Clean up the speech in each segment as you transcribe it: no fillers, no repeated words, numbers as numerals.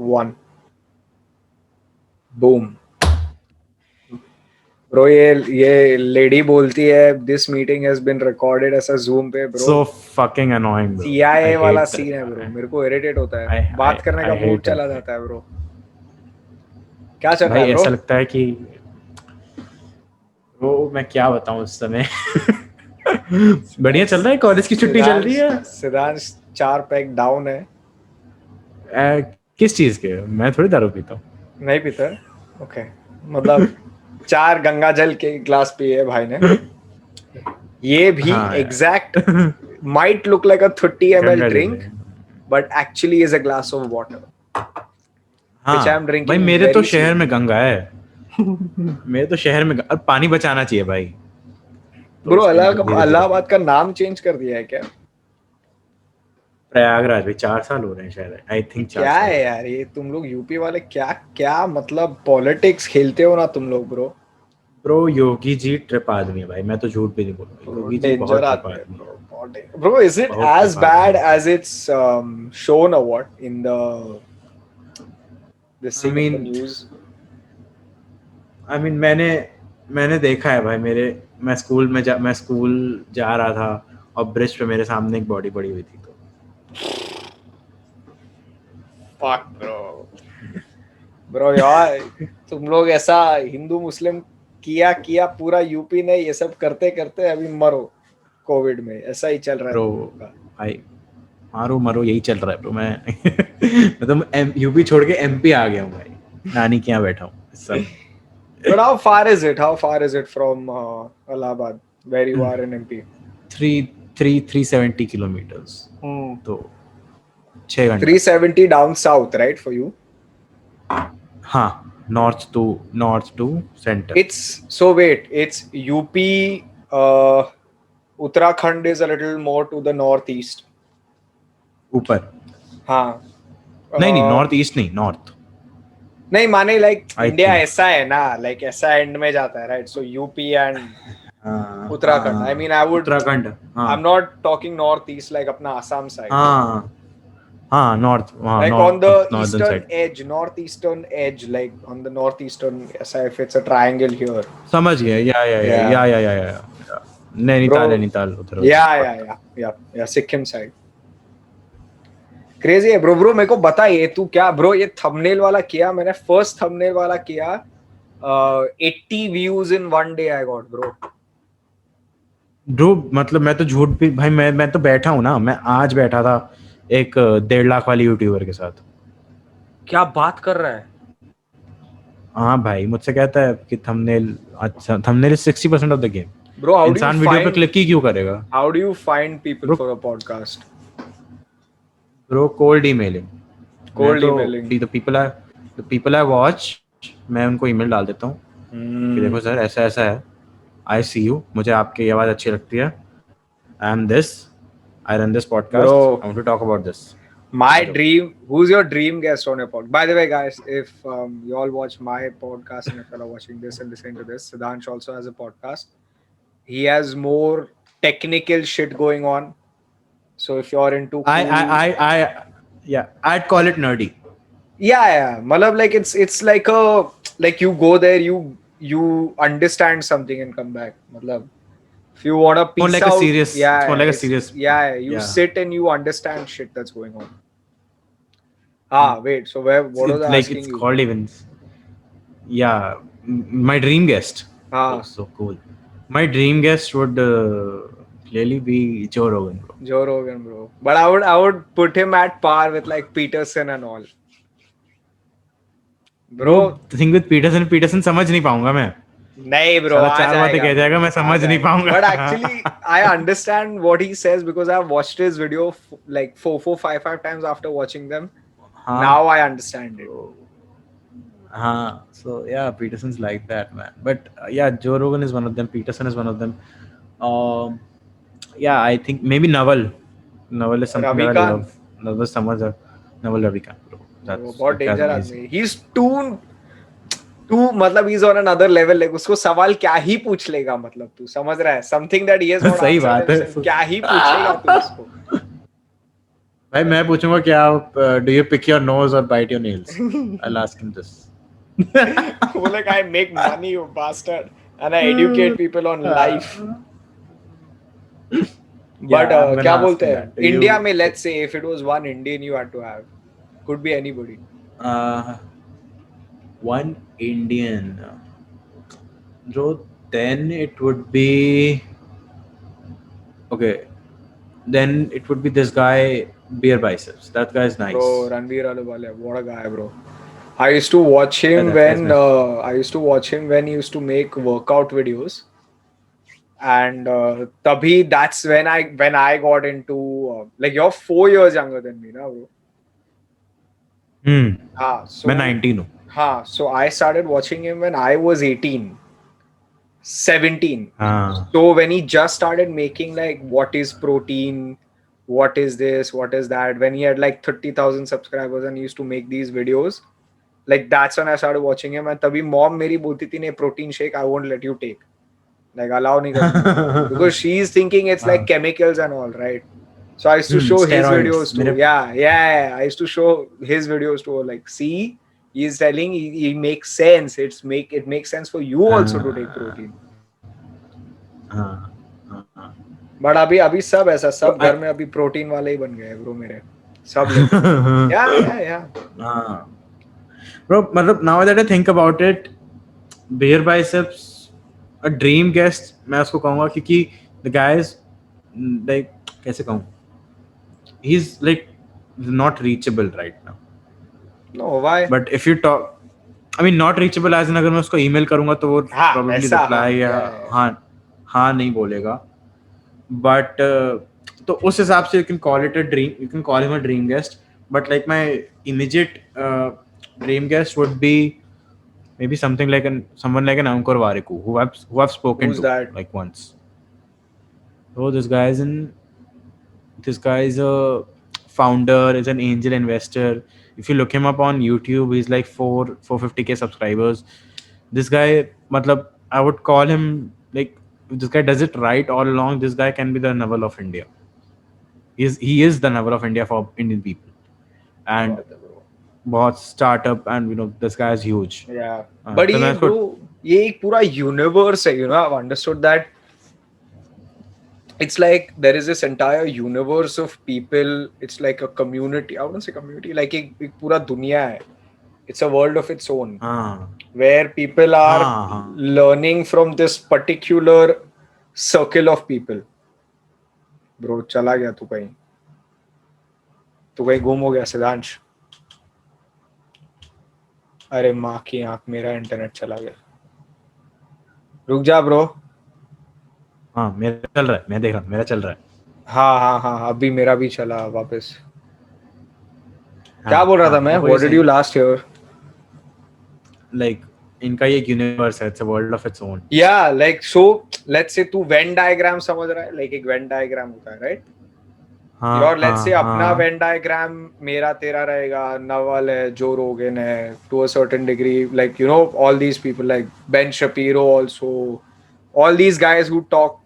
1 boom bro. ये lady बोलती है this meeting has been recorded ऐसा जूम पे bro. So fucking annoying, bro. CIA I वाला hate सीन है that. ब्रो, मेरे को इरिटेट होता है, I बात करने I का मूड hate चला that. जाता है ब्रो। क्या चल रहा भाई है ब्रो? ऐसा लगता है कि वो मैं क्या बताऊं उस समय। बढ़िया चल रहा है, कॉलेज की छुट्टी चल रही है। सिद्धांश 4 पैक डाउन है। किस चीज के? मैं थोड़ी दारू पीता हूँ। नहीं पीता है? ओके, मतलब 4 गंगा जल के ग्लास पिए भाई ने। ये भी हाँ exact might look like a 30 ml Ganga जल drink, है। but actually is a glass of water, which I am हाँ भाई, drinking मेरे तो very शहर में slowly. गंगा है। मेरे तो शहर में और पानी बचाना चाहिए भाई। तो ब्रो इसलिए मैं धीरे धीरे इलाहाबाद का नाम चेंज कर दिया है क्या? प्रयागराज भाई 4 साल हो रहे हैं शायद, आई ये थिंक 4 क्या साल। है यार, ये तुम लोग यूपी वाले क्या क्या मतलब पॉलिटिक्स खेलते हो ना तुम लोग bro. Bro Yogi ji trip आदमी है भाई, मैं तो झूठ भी नहीं बोलूंगा, योगी जी डेंजर बहुत ट्रिप आदमी है आदमी है। ब्रो। इज इट बहुत as ट्रिप आदमी bad है। as it's shown or what in this I thing in the mean news? मैंने देखा है भाई। मैं स्कूल जा रहा था और ब्रिज पे मेरे सामने एक बॉडी पड़ी हुई थी। तो Fuck ब्रो यार, तुम लोग ऐसा हिंदू मुस्लिम किया पूरा यूपी ने ये सब करते करते अभी मरो कोविड में, ऐसा ही चल रहा है ब्रो तुम लोग का। भाई मारो मरो यही चल रहा है ब्रो। मैं तो यूपी छोड़ के एमपी आ गया हूँ भाई, नानी के यहाँ बैठा हूँ इस समय। But how far is it? How far is it from Allahabad, where you are in MP? 370 kilometres. तो 6 घंटे। 370 down south, right, for you? हाँ, north to centre. It's so wait, it's UP. Uttarakhand is a little more to the northeast. ऊपर हाँ नहीं, north east नहीं, north. नहीं माने like I India think. ऐसा है ना, लाइक ऐसा एंड में जाता है, right? So UP and Uttarakhand. I mean I would Uttarakhand. I am not talking north east like अपना असम साइड, हाँ north, like on the northern eastern side. edge, northeastern edge, like on the northeastern, ऐसा if it's a triangle here. समझ गया। या नैनीताल उधर। Yeah, Sikkim side. Crazy है bro. मेरे को बता, ये तू क्या ब्रो, ये थंबनेल वाला किया मैंने, फर्स्ट थंबनेल वाला किया, 80 views in 1 day I got bro. मतलब मैं तो झूठ भी भाई, मैं तो बैठा हूँ ना, मैं आज बैठा था एक 1.5 लाख वाली यूट्यूबर के साथ। क्या बात कर रहा है? हाँ भाई, मुझसे कहता है कि थंबनेल अच्छा, thumbnail is 60% of the game. Bro, how do you इंसान वीडियो पे क्लिक ही क्यों करेगा? how do you find people Bro, for a podcast? Bro cold emailing. Cold emailing. The people I watch, मैं उनको ईमेल डाल देता हूँ कि देखो सर ऐसा ऐसा है, आई सी यू, मुझे आपकी आवाज अच्छी लगती है, I am this, I run this podcast, I want to talk about this. My dream. Who's your dream guest on your podcast? By the way, guys, if you all watch my podcast and if you're watching this and listening to this, Siddhansh also has a podcast. He has more technical shit going on. So if you're into I'd call it nerdy. yeah. Malab, like it's like like you go there, you understand something and come back. Malab, if you want to piece like out, a serious, it's more like a serious. you sit and you understand shit that's going on. Wait. So what was I like asking it's you? called even. Yeah, my dream guest. Oh, so cool. My dream guest would clearly be Joe Rogan, bro. Joe Rogan, bro. But I would put him at par with like Peterson and all. Bro, the thing with Peterson समझ नहीं पाऊंगा मैं। नहीं bro, आ चार बातें कह जाएगा, मैं समझ नहीं पाऊंगा। But actually, I understand what he says because I've watched his video like 5 times after watching them. Now I understand it. हाँ, so yeah, Peterson's like that, man. But yeah, Joe Rogan is one of them. Peterson is one of them. Yeah, I think maybe Naval is something that I love. Naval Ravikant, bro. बहुत danger आदमी। He's too मतलब he's on another level, like उसको सवाल क्या ही पूछ लेगा, मतलब तू समझ रहा है, something that he has not सही बात है, क्या ही पूछ लेगा तू उसको। भाई मैं पूछूंगा क्या do you pick your nose or bite your nails? I'll ask him this. वो like I make money, you bastard, and I educate people on life. But Yeah, I'm gonna क्या ask बोलते him हैं that. Do India you में let's say if it was one Indian you had to have, could be anybody. uh, one Indian? Bro, then it would be okay. Then it would be this guy, Beer Biceps. That guy's Bro, nice. Ranveer Ahluwalia, what a guy, bro. I used to watch Yeah, him that guy's when nice. he used to make workout videos, and tabhi that's when I got into like you're 4 years younger than me, na, bro. Hmm. Ah, मैं so 19 हूँ. so I started watching him when I was 18, 17. हाँ. So when he just started making like what is protein, what is this, what is that, when he had like 30,000 subscribers and he used to make these videos, like that's when I started watching him. And तभी mom मेरी बोलती थी नहीं protein shake I won't let you take, like allow नहीं करूँगा because she's thinking it's like हाँ. chemicals and all, right? So I used to show his Steroids. videos to yeah, I used to show his videos to her, like see he's telling he makes sense, it makes sense for you also to take protein. हाँ. But अभी अभी सब ऐसा सब I- घर में अभी protein वाले ही बन गए ब्रो मेरे सब लेते या हाँ. Bro, मतलब now that I think about it, Beer Biceps, a dream guest, मैं उसको कहूँगा क्योंकि the guy is like कैसे कहूँ, he's like not reachable right now. Know why But if you talk, I mean not reachable as in अगर मैं उसको email करूँगा तो वो हाँ probably ऐसा reply या हाँ नहीं बोलेगा. But तो उस हिसाब से you can call it a dream, you can call him a dream guest. But like my immediate dream guest would be maybe someone like an Ankur Warikoo who I've spoken Who's to that? like once. So this guy is a founder, is an angel investor. If you look him up on YouTube, he's like 450k subscribers. This guy, matlab, I would call him like, if this guy does it right all along, this guy can be the Naval of India. He is the Naval of India for Indian people. And बहुत startup and this guy is huge. Yeah. हाँ, But तो मैं ये इसको bro ये एक पूरा universe है, I've understood that it's like there is this entire universe of people. It's like a community. I wouldn't say community, like एक पूरा दुनिया है. It's a world of its own हाँ where people are हाँ learning from this particular circle of people. Bro चला गया तू कहीं गुम हो गया सिद्धांश. अरे माँ की आंख, मेरा इंटरनेट चला गया. रुक जा ब्रो. हाँ मेरा चल रहा है, मैं देख रहा हूँ मेरा चल रहा है. हाँ अभी मेरा भी चला वापस. क्या हाँ, बोल रहा था हाँ, मैं? तो वही What did सही. you last hear? Like इनका ये एक यूनिवर्स है, it's a world of its own. Yeah, like so let's say तू Venn diagram समझ रहा है, like एक Venn diagram होता है, right? हाँ और let's say अपना हाँ Venn diagram मेरा तेरा रहेगा, नवल है, जो रोगन है, to a certain degree, like all these people like Ben Shapiro also, all these guys who talk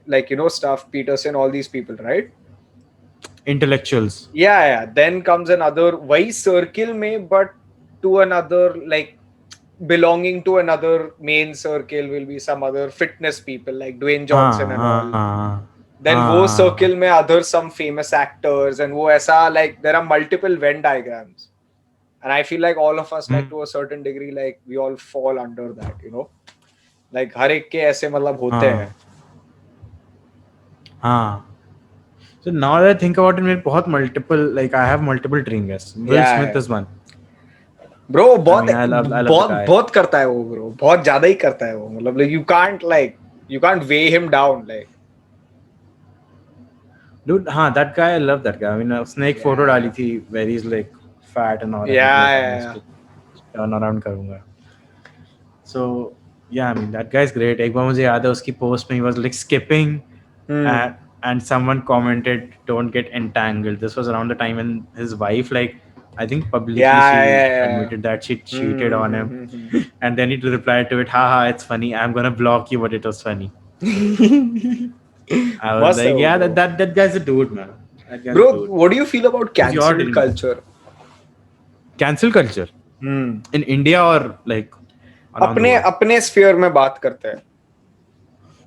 like stuff, Peterson, all these people, right? intellectuals. Yeah. Then comes another वही circle में, but to another like belonging to another main circle will be some other fitness people like Dwayne Johnson and all. Then वो circle में other some famous actors and वो ऐसा like there are multiple Venn diagrams. And I feel like all of us like to a certain degree like we all fall under that, like हर एक के ऐसे मतलब होते हैं. हाँ. So now that I think about it, मेरे बहुत multiple, like I have multiple dream guests. Will Smith is one. Bro बहुत I love the बहुत guy. बहुत करता है वो bro, बहुत ज्यादा ही करता है वो, मतलब like you can't weigh him down like. Dude, हाँ, that guy, I love that guy. I mean, उसने एक photo डाली थी where he's like fat and all. Yeah. Turn around करूँगा. So yeah, I mean that guy's great. एक बार मुझे याद है उसकी post में he was like skipping and someone commented, "Don't get entangled." This was around the time when his wife I think publicly she admitted that she cheated on him, and then he replied to it, "Haha, it's funny. I'm gonna block you, but it was funny." I was like, yeah, that guy's a dude, man. That can Bro, include. what do you feel about Who's your cancel dream culture? Cancel culture in India or like around the अपने world? अपने sphere में बात करते हैं.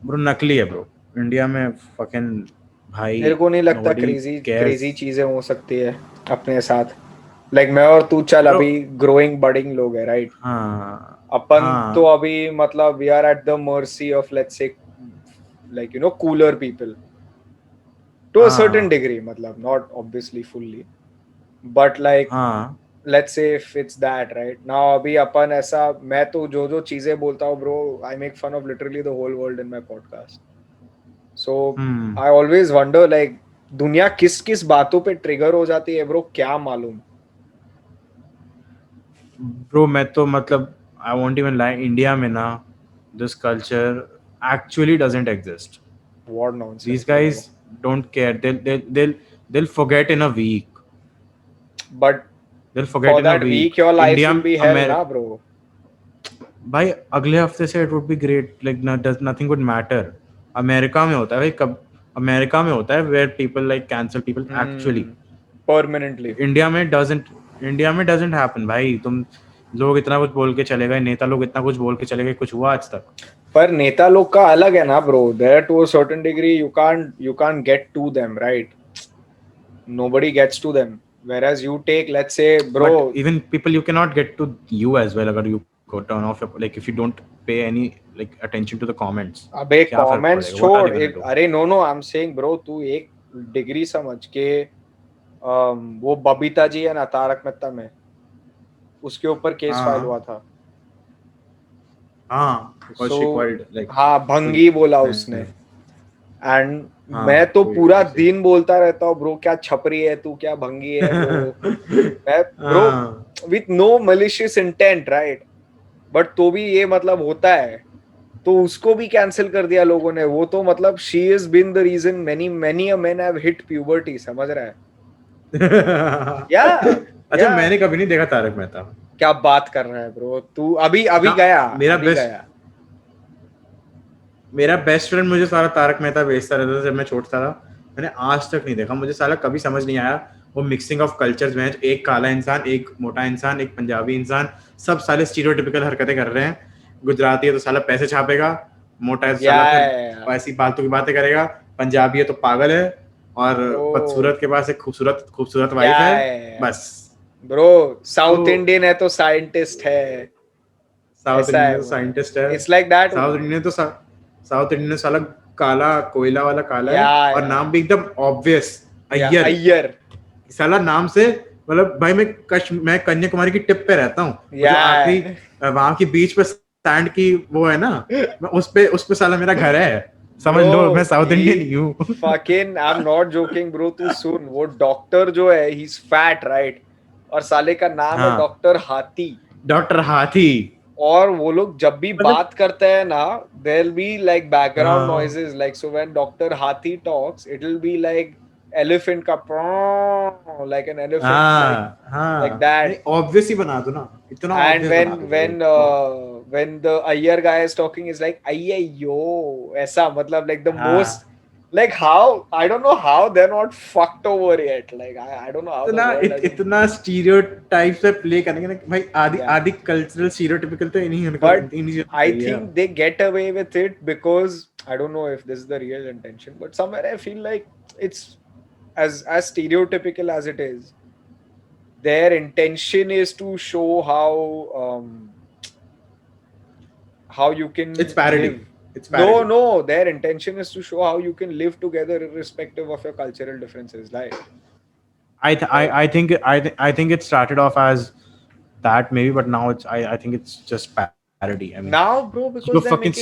Bro, नकली है bro. India में fucking भाई मेरे को नहीं लगता nobody क्रेजी cares. क्रेजी चीजें हो सकती है अपने साथ. लाइक मैं और तू चल Bro, अभी ग्रोइंग बडिंग लोग है, राइट? हाँ अपन तो हाँ अभी मतलब we are at the mercy of let's say like cooler people to a certain हाँ डिग्री, मतलब not obviously fully, but like हाँ let's say if it's that right now. अभी अपन ऐसा, मैं तो जो जो चीजें बोलता हूँ bro, I make fun of literally the whole world in my podcast. So hmm I always wonder like दुनिया किस किस बातों पे ट्रिगर हो जाती है ब्रो, क्या मालूम. ब्रो मैं तो मतलब I won't even lie India में ना this culture actually doesn't exist. What These nonsense guys bro. don't care. They'll forget in a week. But They'll forget for in a that week. Week your life India, will be hell ना bro. भाई अगले हफ्ते से it would be great. Like nothing would matter. America में होता है भाई कब अमेरिका में होता है where people like cancel people actually. Permanently. India में doesn't happen भाई. तुम लोग इतना कुछ बोल के चले गए, नेता लोग इतना कुछ बोल के चले गए, कुछ हुआ आज तक? पर नेता लोग का अलग है ना bro. There to a certain degree you can't get to them, right? Nobody gets to them, whereas you take, let's say bro. But even people, you cannot get to you as well अगर you go turn off your, like if you don't pay any like attention to the comments. अबे क्या फर्क comments पड़ेगा? What are छोड़. they gonna do? अरे no no, I am saying bro, तू एक degree समझ के वो बबीता जी है ना तारक मेहता में, उसके ऊपर केस फाइल हुआ था. हाँ because she so called like हाँ, भंगी बोला उसने. एंड मैं तो पूरा दिन बोलता रहता हूँ ब्रो, क्या छपरी है तू, क्या भंगी है वो. मैं bro with no malicious intent, right? But तो भी ये मतलब होता है, तो उसको भी कैंसिल कर दिया लोगों ने. वो तो मतलब she is been the reason many many a man have hit puberty, समझ रहा है? या अच्छा मैंने कभी नहीं देखा तारक मेहता. क्या बात कर रहा है ब्रो तू. अभी अभी हाँ, गया, मेरा अभी बेस्ट गया. मेरा बेस्ट फ्रेंड मुझे सारा तारक मेहता भेजता रहता था जब मैं छोटा था. मैंने आज तक नहीं देखा. मुझे साला कभी समझ नहीं आया वो मिक्सिंग ऑफ कल्चर्स में. एक काला इंसान, एक मोटा इंसान, एक पंजाबी इंसान, सब साले स्टीरियोटिपिकल हरकतें कर रहे हैं. गुजराती है तो साला पैसे छापेगा, मोटा है तो साला फिर ऐसी फालतू की बातें करेगा, पंजाबी है तो पागल है, और बदसूरत के पास एक खूबसूरत खूबसूरत वाइफ है बस. ब्रो साउथ इंडियन है तो साइंटिस्ट है. साउथ इंडियन तो साइंटिस्ट है. It's like that. South Indian ने साला काला कोयला वाला काला है और नाम भी एकदम ऑब्वियस अय्यर. अय्यर साला नाम से मतलब भाई मैं कन्याकुमारी की टिप पे रहता हूँ. जो आखिरी वहां की बीच पे सैंड की वो है ना, मैं उस पे साला मेरा घर है. समझ लो मैं साउथ इंडियन ही हूँ. Fucking I am not joking bro. तू सुन, वो डॉक्टर जो है ही इज फैट, राइट? और साले का नाम है डॉक्टर हाथी. डॉक्टर हाथी. और वो लोग जब भी बात करते हैं ना, there will be like background noises, like so when doctor Hathi talks it will be like elephant का like an elephant, like that. obvious ही बना दो ना इतना. And when the Iyer guy is talking is like ayyo ऐसा, मतलब like the most like how I don't know how they're not fucked over yet. Like I don't know how इतना stereotype से play करने के ना भाई. आदि cultural stereotypical तो इन्हीं. But I think they get away with it because I don't know if this is the real intention, but somewhere I feel like it's as stereotypical as it is, their intention is to show how you can it's parody live. It's parody. No, their intention is to show how you can live together irrespective of your cultural differences. Like I think it started off as that maybe, but now I think it's just parody. I mean, now bro, because you're fucking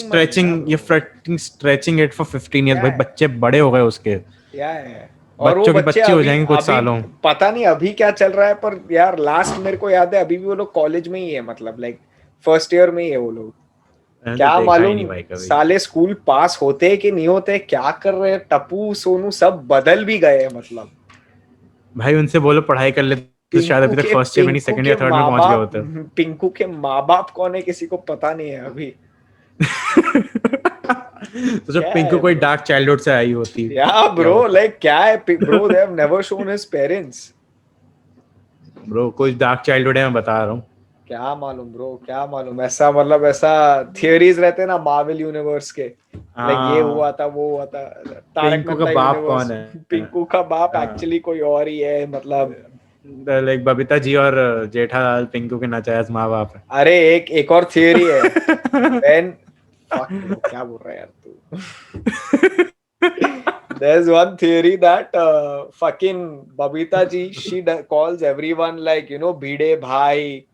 stretching it for 15 years. भाई बच्चे बड़े हो गए उसके. Yeah. और वो बच्चे हो जाएंगे कुछ सालों. पता नहीं अभी क्या चल रहा है, पर यार लास्ट मेरे को याद है अभी भी वो लोग कॉलेज में ही है, मतलब लाइक फर्स्ट ईयर में ही है वो लोग. क्या मालूम साले स्कूल पास होते हैं कि नहीं होते, क्या कर रहे हैं. टप्पू सोनू सब बदल भी गए, मतलब भाई उनसे बोलो पढ़ाई कर ले तो शायद अभी तक फर्स्ट ईयर में नहीं सेकंड या थर्ड में पहुंच गए होते. पिंकू के माँ बाप कौन है किसी को पता नहीं है अभी. तो जब क्या पिंकू है कोई bro? डार्क चाइल्डहुड से आई होती Yeah, क्या bro. होता? Like क्या है bro? They have never shown his parents. Bro कोई डार्क चाइल्डहुड है, मैं बता रहा हूँ. क्या मालूम ब्रो, क्या मालूम. ऐसा मतलब ऐसा थियरीज रहते हैं ना मार्वल यूनिवर्स के. लाइक ये हुआ हाँ, था, वो हुआ था. तारक पिंकू का मेहता बाप यूनिवर्स. कौन है? पिंकू का बाप हाँ, एक्चुअली कोई और ही है मतलब. लाइक बबीता जी और जेठालाल पिंकू के नाजायज माँ बाप है. अरे एक एक और थियरी है. व्हेन फक ब्रो, क्या बोल रहा है यार तू. There's one theory that fucking Babita ji, she calls everyone like, Bhide Bhai,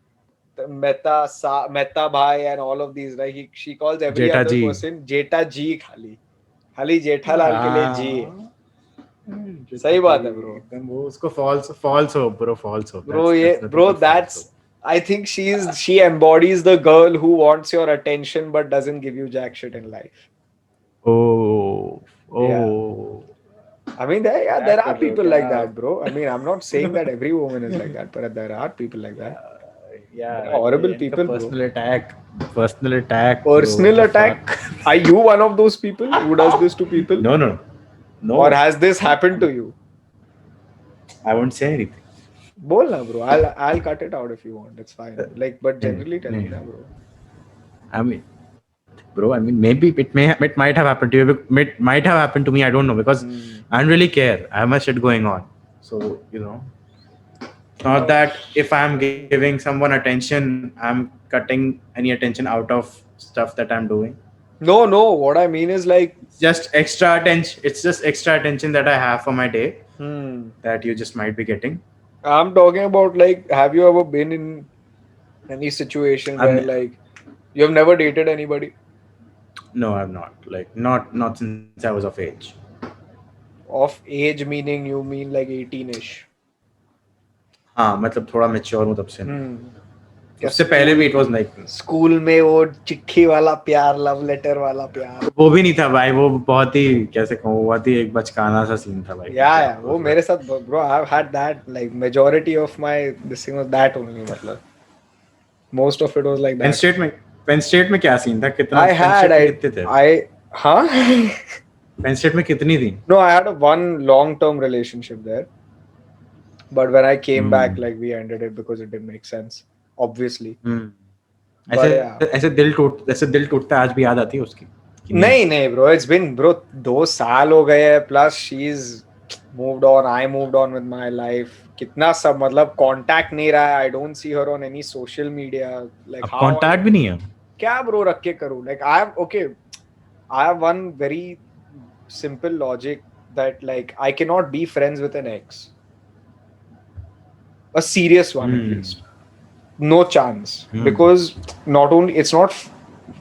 Mehta Bhai, and all of these. Like she calls every Jetha other ji. person Jeta Ji खाली. खाली जेठालाल के लिए जी है. हाँ, जेठा सही जी बात है ब्रो. एकदम वो उसको फॉल्स फॉल्स हो ब्रो, फॉल्स हो. Bro, That's nothing bro, but false हो. I think she embodies the girl who wants your attention but doesn't give you jack shit in life. Oh, Yeah. oh. I mean, क्या there are कर रहे हो people क्या like that, आप? bro. I mean, I'm not saying that every woman is like that, but there are people like that. Yeah, Horrible इनका people, bro. personal attack, bro. What Personal the attack. fuck? Are you one of those people who does this to people? No, no, Or no. has this happened to you? I won't say anything. Bol na, bro. I'll cut it out if you want. It's fine. Like, but नहीं, generally tell me नहीं. na, bro. I mean, bro. I mean, maybe it might have happened to you. It might have happened to me. I don't know because I don't really care. I have my shit going on. So it's not that if I'm giving someone attention, I'm cutting any attention out of stuff that I'm doing. No, no. What I mean is like, It's just extra attention. It's just extra attention that I have for my day that you just might be getting. I'm talking about like, have you ever been in any situation where I'm, like you have never dated anybody? no, I'm not. Like not since I was of age. Of age meaning you mean like 18ish. हाँ, मतलब थोड़ा mature हूँ तब से नहीं. क्या उससे पहले भी it was like स्कूल में वो चिट्ठी वाला प्यार, लव लेटर वाला प्यार. वो भी नहीं था भाई. वो बहुत ही कैसे कहूँ, बहुत ही एक बचकाना सा सीन था भाई. Yeah, वो मेरे साथ bro, I've had that. Like majority of my this thing was that only. मतलब most of it was like that. Penn State में क्या सीन था? कितना I had कितने थे? huh? पेन स्टेट में कितनी थी? No, I had a one long-term relationship there. But when I came back, like we ended it because it didn't make sense. Obviously. ऐसे yeah. ऐसे दिल टूटता आज भी याद आती है उसकी? नहीं bro, it's been bro 2 साल हो गए हैं plus she's moved on, I moved on with my life. कितना सब मतलब कांटेक्ट नहीं रहा है. I don't see her on any social media. Like अब how कांटेक्ट भी नहीं है. क्या bro रख के करूँ? Like I have one very simple logic that like I cannot be friends with an ex. A serious one at least. No chance. Because not only it's not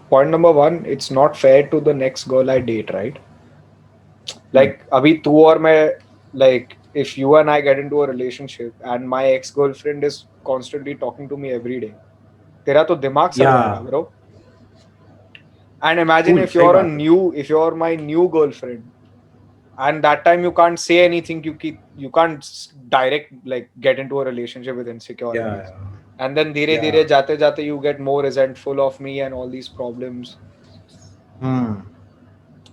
point number one, it's not fair to the next girl I date, right? Like abhi tu aur main, like if you and I get into a relationship and my ex-girlfriend is constantly talking to me every day, tera to dimag sar jayega, bro. And imagine if you're my new girlfriend, and that time you can't say anything, you can't direct like get into a relationship with insecurities. And then धीरे जाते you get more resentful of me and all these problems.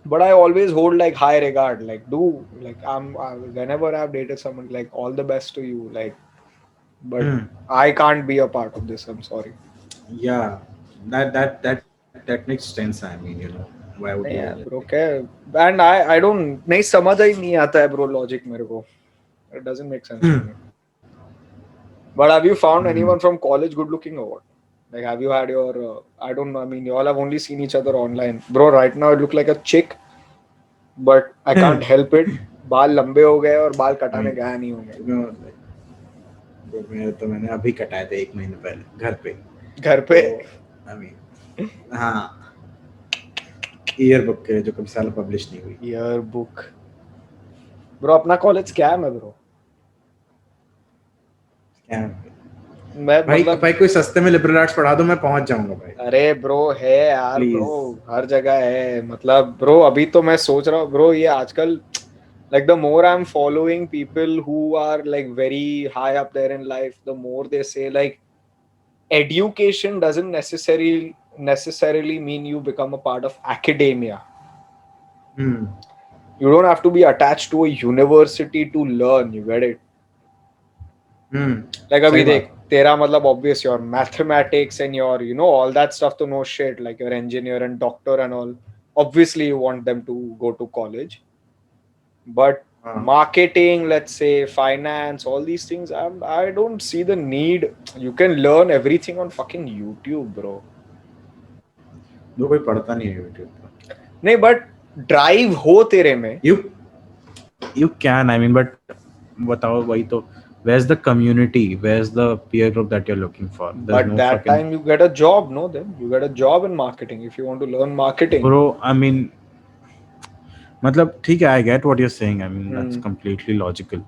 But I always hold like high regard, like whenever I've dated someone, like all the best to you, like, but I can't be a part of this. I'm sorry. Yeah, that makes sense. I mean, why would you? Yeah, bro. Okay. And I don't नहीं समझ ही नहीं आता है bro logic मेरे को. It doesn't make sense to me. But have you found anyone from college good looking or what? Like, have you had your I don't know. I mean, you all have only seen each other online, bro. Right now, I look like a chick, but I can't help it. बाल लंबे हो गए और बाल कटाने गया नहीं होंगे. तो मैंने अभी कटाए थे 1 महीने पहले घर पे. I mean, हाँ. ईयर बुक के जो कभी साल पब्लिश नहीं हुई. Year book bro. अपना कॉलेज स्कैम है ब्रो. भाई कोई सस्ते में लिबरल आर्ट्स पढ़ा दो, मैं पहुंच जाऊंगा भाई. अरे ब्रो है यार. ब्रो हर जगह है. मतलब ब्रो अभी तो मैं सोच रहा हूँ ब्रो, ये आजकल like the more I'm following people who are like very high up there in life, the more they say like education doesn't necessarily mean you become a part of academia. Hmm. You don't have to be attached to a university to learn. You get it? Hmm. Like सही अभी देख बात. तेरा मतलब obvious your mathematics and your all that stuff to know shit like your engineer and doctor and all. Obviously you want them to go to college, but हाँ. marketing, let's say finance, all these things, I don't see the need. You can learn everything on fucking YouTube, bro. जो कोई पढ़ता नहीं है YouTube पर. नहीं but drive हो तेरे में. You can, I mean, but बताओ वही तो. Where's the community? Where's the peer group that you're looking for? There's But no that fucking. time you get a job, no? Then you get a job in marketing if you want to learn marketing. Bro, I mean, मतलब ठीक है, I get what you're saying. I mean, that's Hmm. completely logical.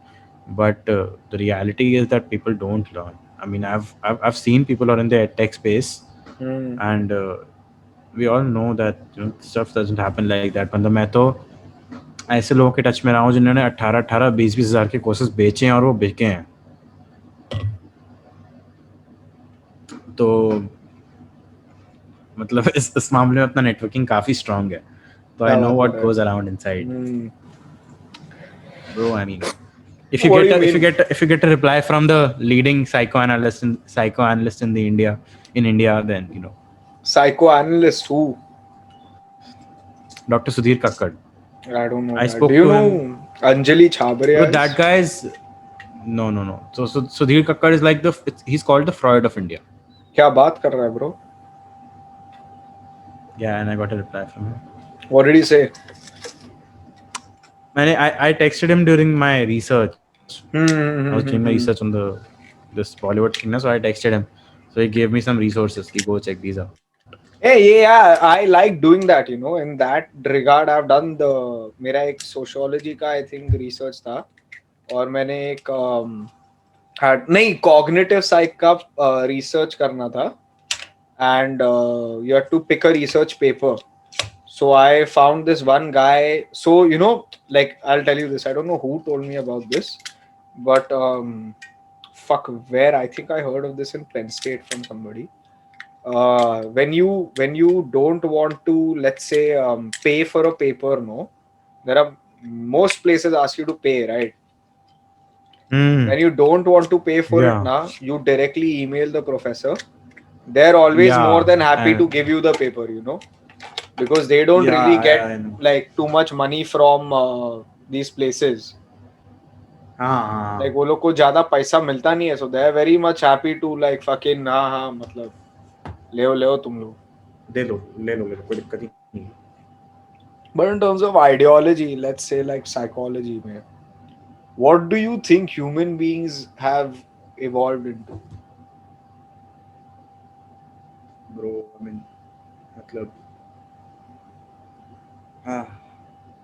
But the reality is that people don't learn. I mean, I've seen people are in the tech space, Hmm. and we all know that stuff doesn't happen like that. मतलब मैं तो ऐसे लोगों के touch में रहा हूँ जिन्होंने 18-18, 20-20 हज़ार के कोर्सेज बेचे हैं और वो बिके हैं. तो मतलब इस मामले में अपना नेटवर्किंग काफ़ी स्ट्रांग है. तो आई क्या नो बात कर व्हाट रहा है? Goes around inside. Hmm. Bro, I mean, What do you mean? if you get a reply from the leading psychoanalyst in the India, then Psychoanalyst who? Dr. Sudhir Kakkad. I don't know I that. Do spoke you to him. know Anjali But Chhabria that is? guy is no. So Sudhir Kakkad is like he's called the Freud of India. क्या बात कर रहा है bro? Yeah, and I got a reply from him. What did he say? I texted him during my research. I was doing my research Hmm. on this Bollywood thing, so I texted him. So he gave me some resources. He go check these out. Hey, yeah, I like doing that. In that regard, I've done मेरा एक sociology का I think research था और मैंने एक नहीं cognitive psych का research करना था and you have to pick a research paper. So I found this one guy. So like I'll tell you this. I don't know who told me about this, but fuck, where I think I heard of this in Penn State from somebody. When you don't want to, let's say, pay for a paper, no, there are most places ask you to pay, right? Hmm. When you don't want to pay for it Yeah. now, you directly email the professor. They're always more Yeah. than happy to And give you the paper, because they don't yeah, really get I know. like too much money from these places. हाँ. Like वो लोग को ज्यादा पैसा मिलता नहीं है, so they are very much happy to like fucking हाँ मतलब ले तुम लोग. ले लो कोई दिक्कत ही नहीं. But in terms of ideology, let's say like psychology, man, what do you think human beings have evolved into? Bro, I mean, मतलब ah,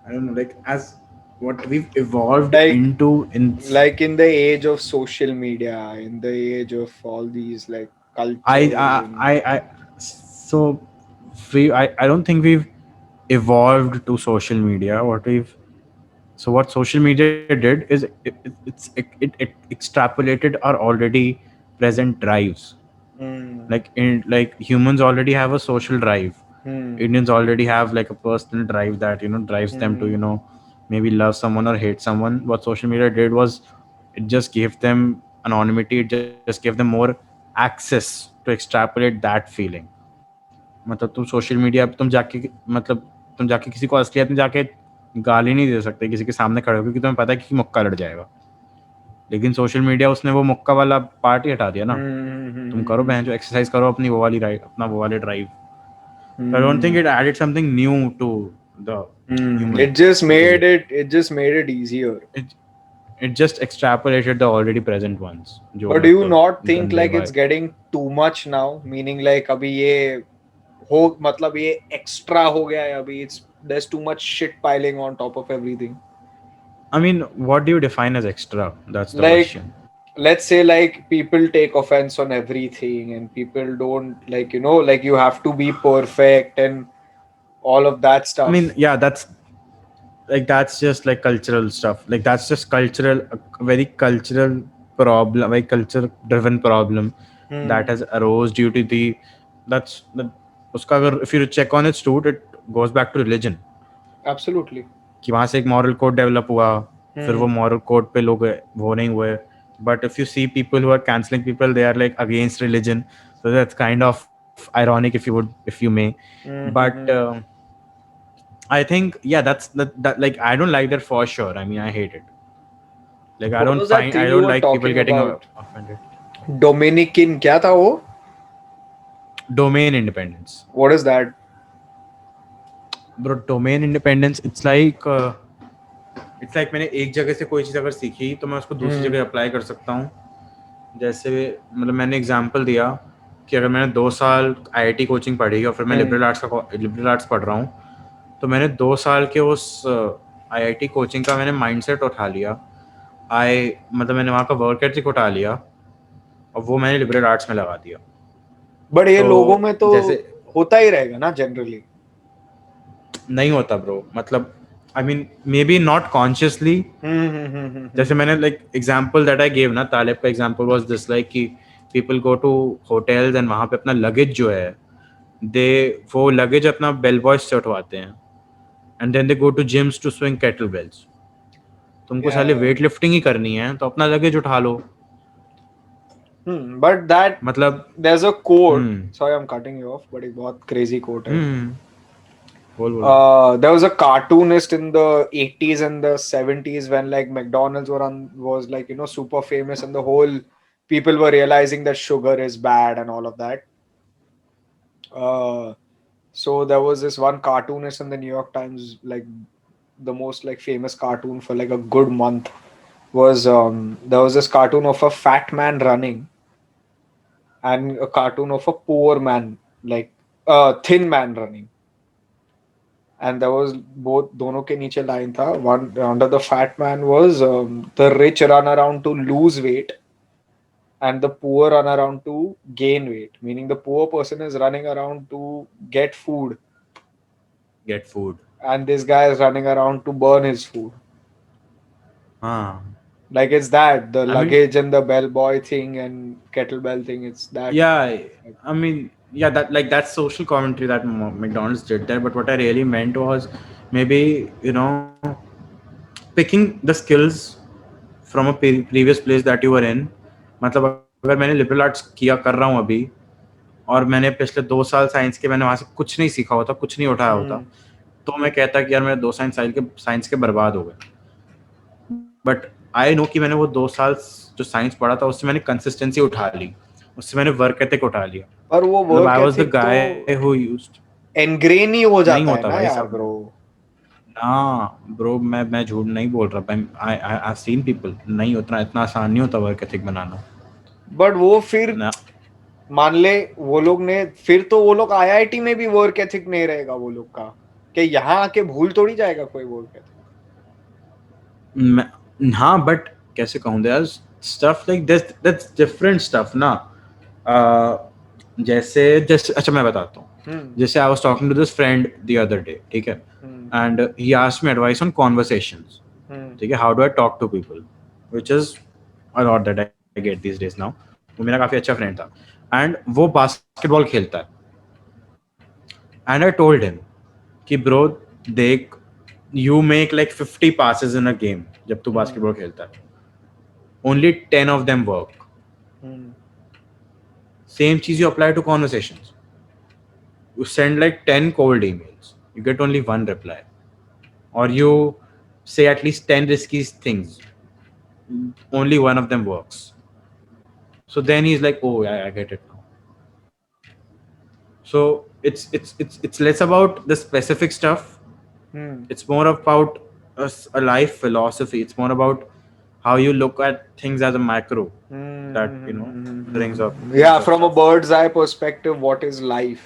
I don't know, like as what we've evolved Like into in. like in the age of social media, in the age of all these like cultures and I so I don't think we've evolved to social media. What social media did is it extrapolated our already present drives. hmm, Like humans already have a social drive. hmm, Indians already have like a personal drive that drives them to hmm, maybe love someone or hate someone. What social media did was it just gave them anonymity. It just gave them more access to extrapolate that feeling. मतलब तुम social media पे तुम जाके किसी को असलियत में जाके गाली नहीं दे सकते किसी के सामने खड़े हो, क्योंकि तुम्हें पता है कि मुक्का लड़ जाएगा. लेकिन सोशल मीडिया उसने वो मुक्का वाला पार्ट ही हटा दिया ना. तुम करो hmm, बहन जो एक्सरसाइज करो अपनी वो वाली drive. So I don't think hmm, it added something new to the hmm. human behavior. It just made it easier. It it just extrapolated the already present ones जो But do you मतलब not think गंदे like it's वाले. getting too much now? Meaning like अभी ये हो मतलब ये extra हो गया है अभी. There's too much shit piling on top of everything. I mean, what do you define as extra? That's the Like question. let's say like people take offense on everything and people don't like like you have to be perfect and all of that I stuff. mean, yeah, that's just like cultural stuff. Like that's just cultural, a very cultural problem, very culture driven problem that Hmm. has arose due to the. That's the. उसका अगर if you check on its root, it goes back to religion. Absolutely. कि वहाँ से एक moral code develop हुआ, फिर वो Hmm. Moral code पे लोग वो नहीं हुए. But if you see people who are cancelling people, they are like against religion, so that's kind of ironic if you may. But Mm-hmm. I think, yeah, that like I don't like that for sure. I mean, I hate it. Like What was that I thing you don't were like people talking getting about? offended. Dominican, क्या था वो? Domain independence. What is that? Bro, domain independence, it's like मैंने एक जगह से कोई चीज़ अगर सीखी तो मैं उसको दूसरी Hmm. जगह अप्लाई कर सकता हूँ. जैसे मतलब मैंने एग्जांपल दिया कि अगर मैंने 2 साल आईआईटी कोचिंग पढ़ी और फिर मैं लिबरल आर्ट्स पढ़ रहा हूँ, तो मैंने 2 साल के उस आईआईटी कोचिंग का मैंने माइंडसेट उठा लिया. मतलब मैंने वहाँ का वर्क एथिक उठा लिया और वो मैंने लिबरल आर्ट्स में लगा दिया. But ये तो लोगों में तो जैसे होता ही रहेगा ना जनरली. नहीं होता ब्रो, मतलब I mean maybe not consciously. जैसे मैंने like example that I give ना, तालिब का एग्जांपल वाज दिस, लाइक कि people go to hotels and वहाँ पे अपना लगेज जो है, दे वो लगेज अपना बेल बॉयज से उठवाते हैं, and then they go to gyms to swing kettlebells. तुमको साले Yeah. वेट लिफ्टिंग ही करनी है तो अपना लगेज उठा लो. But that मतलब there's a quote. Hmm Sorry, I'm cutting you off, but एक बहुत crazy quote है. हम्म बोल बोल. There was a cartoonist in the 80s and the 70s when like McDonald's was like super famous and the whole people were realizing that sugar is bad and all of that. Uh, so there was this one cartoonist in the New York Times, like the most like famous cartoon for like a good month was there was this cartoon of a fat man running and a cartoon of a poor man, like a thin man running. And there was both दोनों के नीचे line था. One under the fat man was the rich run around to lose weight and the poor run around to gain weight, meaning the poor person is running around to get food Get food. and this guy is running around to burn his food. हाँ. Like it's that the I mean, luggage and the bellboy thing and kettlebell thing, it's that. yeah, I mean, yeah, that's social commentary that McDonald's did there. But what I really meant was maybe, picking the skills from a previous place that you were in. मतलब अगर मैंने liberal arts कर रहा हूँ अभी और मैंने पिछले 2 साल साइंस के मैंने वहाँ से कुछ नहीं सीखा होता, कुछ नहीं उठाया होता, तो मैं कहता कि यार मेरे 2 साइंस के बर्बाद हो गए. बट आई नो कि मैंने वो 2 साल जो साइंस पढ़ा था उससे मैंने कंसिस्टेंसी उठा ली, उससे मैंने वर्क एथिक उठा लिया. पर वो मतलब work I was the ethic guy who used. एनग्रेन ही हो नहीं जाता है होता ना भाई यार सब. ब्रो. हाँ ब्रो, मैं झूठ नहीं बोल रहा. आई आई सीन पीपल, नहीं उतना इतना आसान नहीं होता वर्क एथिक बनाना. बट वो फिर ना, मान ले वो लोग ने फिर तो वो लोग आईआईटी में भी वर्क एथिक नहीं रहेगा वो लोग का कि यहाँ आके भूल थोड़ी जाएगा कोई वर्क एथिक. हाँ बट कैसे कहूँ, their stuff like this, that's different stuff ना. जैसे जैसे अच्छा मैं बताता हूँ. जैसे I was talking to this friend the other day, ठीक है, and he asked me advice on conversations. ठीक है, how do I talk to people, which is a lot that I get this days now. वो मेरा काफी अच्छा friend था and वो बास्केटबॉल खेलता है. एंड आई टोल्ड हिम कि ब्रो देख, you make like 50 passes in a game जब तू बास्केटबॉल खेलता है, only 10 of them work. Same चीज you apply to conversations. You send like 10 cold emails, you get only 1 reply, or you say at least 10 risky things, only 1 of them works. So then he's like, oh yeah, I get it now. So it's less about the specific stuff. It's more about a life philosophy. It's more about how you look at things as a macro that brings up. Yeah, from a bird's eye perspective, what is life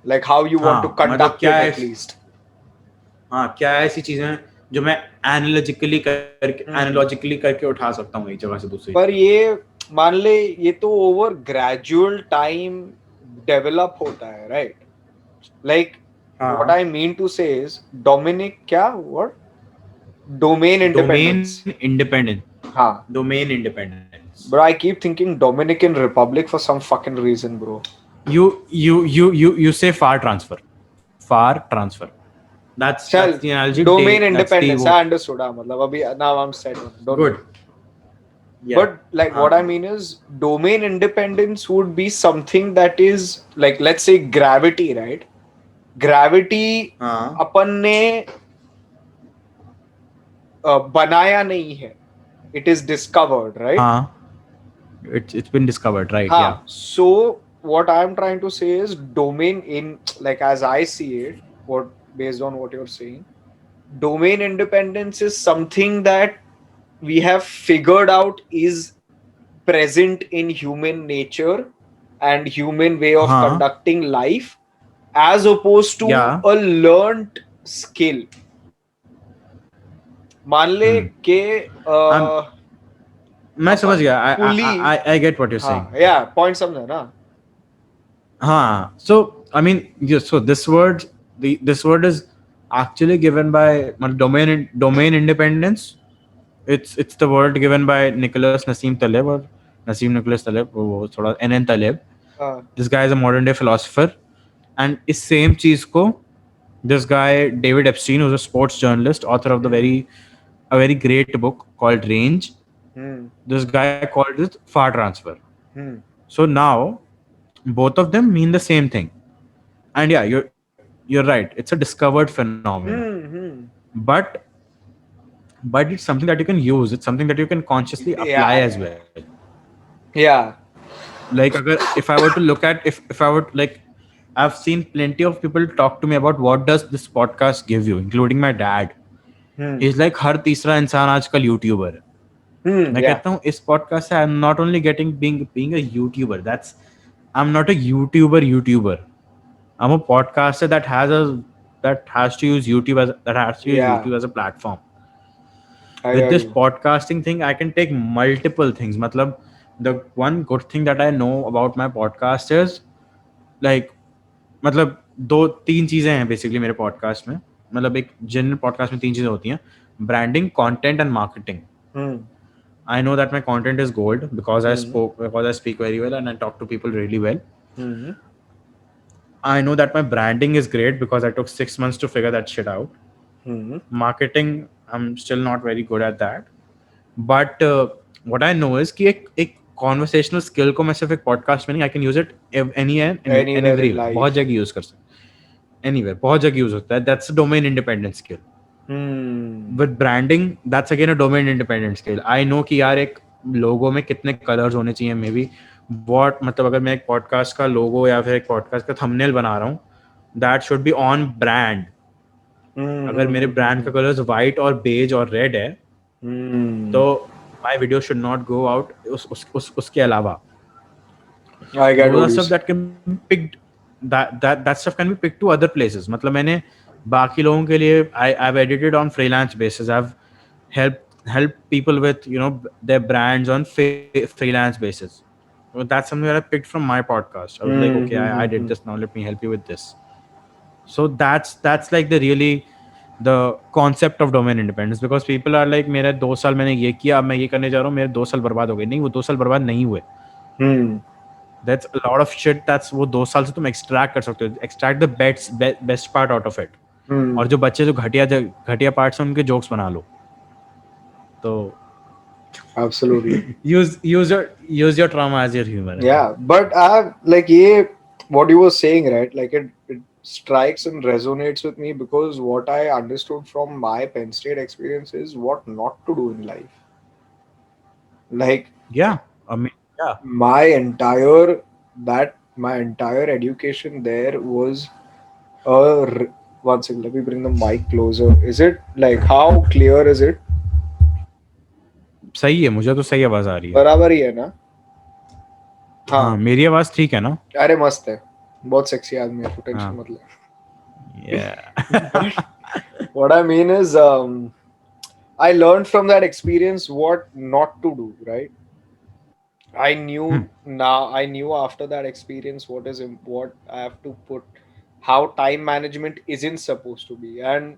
like how you want to हाँ, मतलब conduct क्या it है, at least. हाँ क्या ऐसी चीजें हैं जो मैं एनालॉजिकली करके उठा सकता हूँ एक जगह से दूसरी. पर ये मान ले ये तो ओवर ग्रेजुअल टाइम डेवलप होता है, right? Like what I mean to say is Dominic क्या व्हाट डोमेन इंडिपेंडेंस. इंडिपेंडेंस. हाँ, domain independence. bro, I keep thinking Dominican Republic for some fucking reason, bro. You say far transfer. that's Chal, the analogy. domain That's the independence. I understood. मतलब अभी now I'm set on it. Don't good. worry. Yeah. But like what I mean is domain independence would be something that is like, let's say gravity, right? Gravity हाँ अपन ने बनाया नहीं है. It is discovered, right? हाँ it's been discovered, right? Yeah. हाँ. So what I'm trying to say is domain in, like as I see it, what based on what you're saying, domain independence is something that we have figured out is present in human nature and human way of हाँ conducting life, as opposed to yeah. a learned skill. मान ले Hmm. के I'm मैं समझ अपन गया. fully, I get what you're हाँ saying. या point समझा ना. हाँ. So I mean, so this word is actually given by domain independence. It's the word given by Nicholas Nassim Taleb or Nassim Nicholas Taleb. वो थोड़ा NN Taleb. हाँ. This guy is a modern day philosopher. And इस same चीज को this guy David Epstein, who's a sports journalist, author of a very great book called Range. Hmm. This guy called it far transfer. Hmm. So now both of them mean the same thing. And yeah, you're right. It's a discovered phenomenon. Hmm. But it's something that you can use. It's something that you can consciously apply Yeah, as yeah, well. yeah. Like if I were to look at if I would like I've seen plenty of people talk to me about what does this podcast give you, including my dad. Hmm. He's like हर तीसरा इंसान आजकल YouTuber है. Hmm. मैं Yeah. कहता हूँ इस podcast से I am not only getting being a YouTuber. That's I'm not a YouTuber. I'm a podcaster that has to use Yeah. YouTube as a platform. I With hear this you. podcasting thing, I can take multiple things. मतलब the one good thing that I know about my podcast is like मतलब दो तीन चीजें हैं basically मेरे podcast में. मतलब एक जनरल पॉडकास्ट में तीन चीजें होती हैं: branding, content and marketing. Hmm. I know that my content is gold because Hmm. I speak very well and I talk to people really well. Hmm. I know that my branding is great because I took 6 months to figure that shit out. Hmm. Marketing, I'm still not very good at that. But what I know is कि एक conversational skill को मैं सिर्फ एक podcast में नहीं, I can use it anywhere and Anywhere in everywhere. बहुत life. जगह use कर सकते. Anywhere, बहुत जगह use होता है. That's a domain independent skill. Hmm. With branding, that's again a domain independent skill. I know कि यार एक लोगो में कितने कलर्स होने चाहिए. मे बी what मतलब अगर मैं एक पॉडकास्ट का लोगो या फिर एक पॉडकास्ट का थंबनेल बना रहा हूँ, that should be on brand. अगर मेरे ब्रांड का कलर्स वाइट और बेज और रेड है Hmm. तो my video should not go out उसके अलावा. I get Those are what you stuff say. that can be picked, that stuff can be picked to other places. मतलब मैंने बाकी लोगों के लिए I've edited on freelance basis. I've helped people with their brands on freelance basis. So that's something that I picked from my podcast. I was like, okay, I did Hmm. this, now let me help you with this. So that's like the concept of domain independence, because people are like मेरे 2 साल मैंने ये किया, अब मैं ये करने जा रहा हूँ, मेरे 2 साल बर्बाद हो गए. नहीं, वो 2 साल बर्बाद नहीं हुए. Hmm. That's a lot of shit that's वो 2 साल से तुम extract कर सकते हो. Extract the best part out of it. Hmm. और जो बच्चे जो घटिया parts हैं उनके jokes बना लो. तो Absolutely. use your trauma as your humor. Yeah, but I like yeah, what you were saying, right? Like it strikes and resonates with me because what I understood from my Penn State experience is what not to do in life. Like Yeah, I mean, yeah. my entire education there was a one second, let me bring the mic closer. Is it like how clear is it? सही है, मुझे तो सही आवाज आ रही है. बराबर ही है ना? हाँ, हाँ. मेरी आवाज ठीक है ना? अरे मस्त है. बहुत सेक्सी आदमी है, टेंशन हाँ. मत ले. Yeah. What I mean is, I learned from that experience what not to do, right? I knew now, I knew after that experience what I have to put, how time management isn't supposed to be. And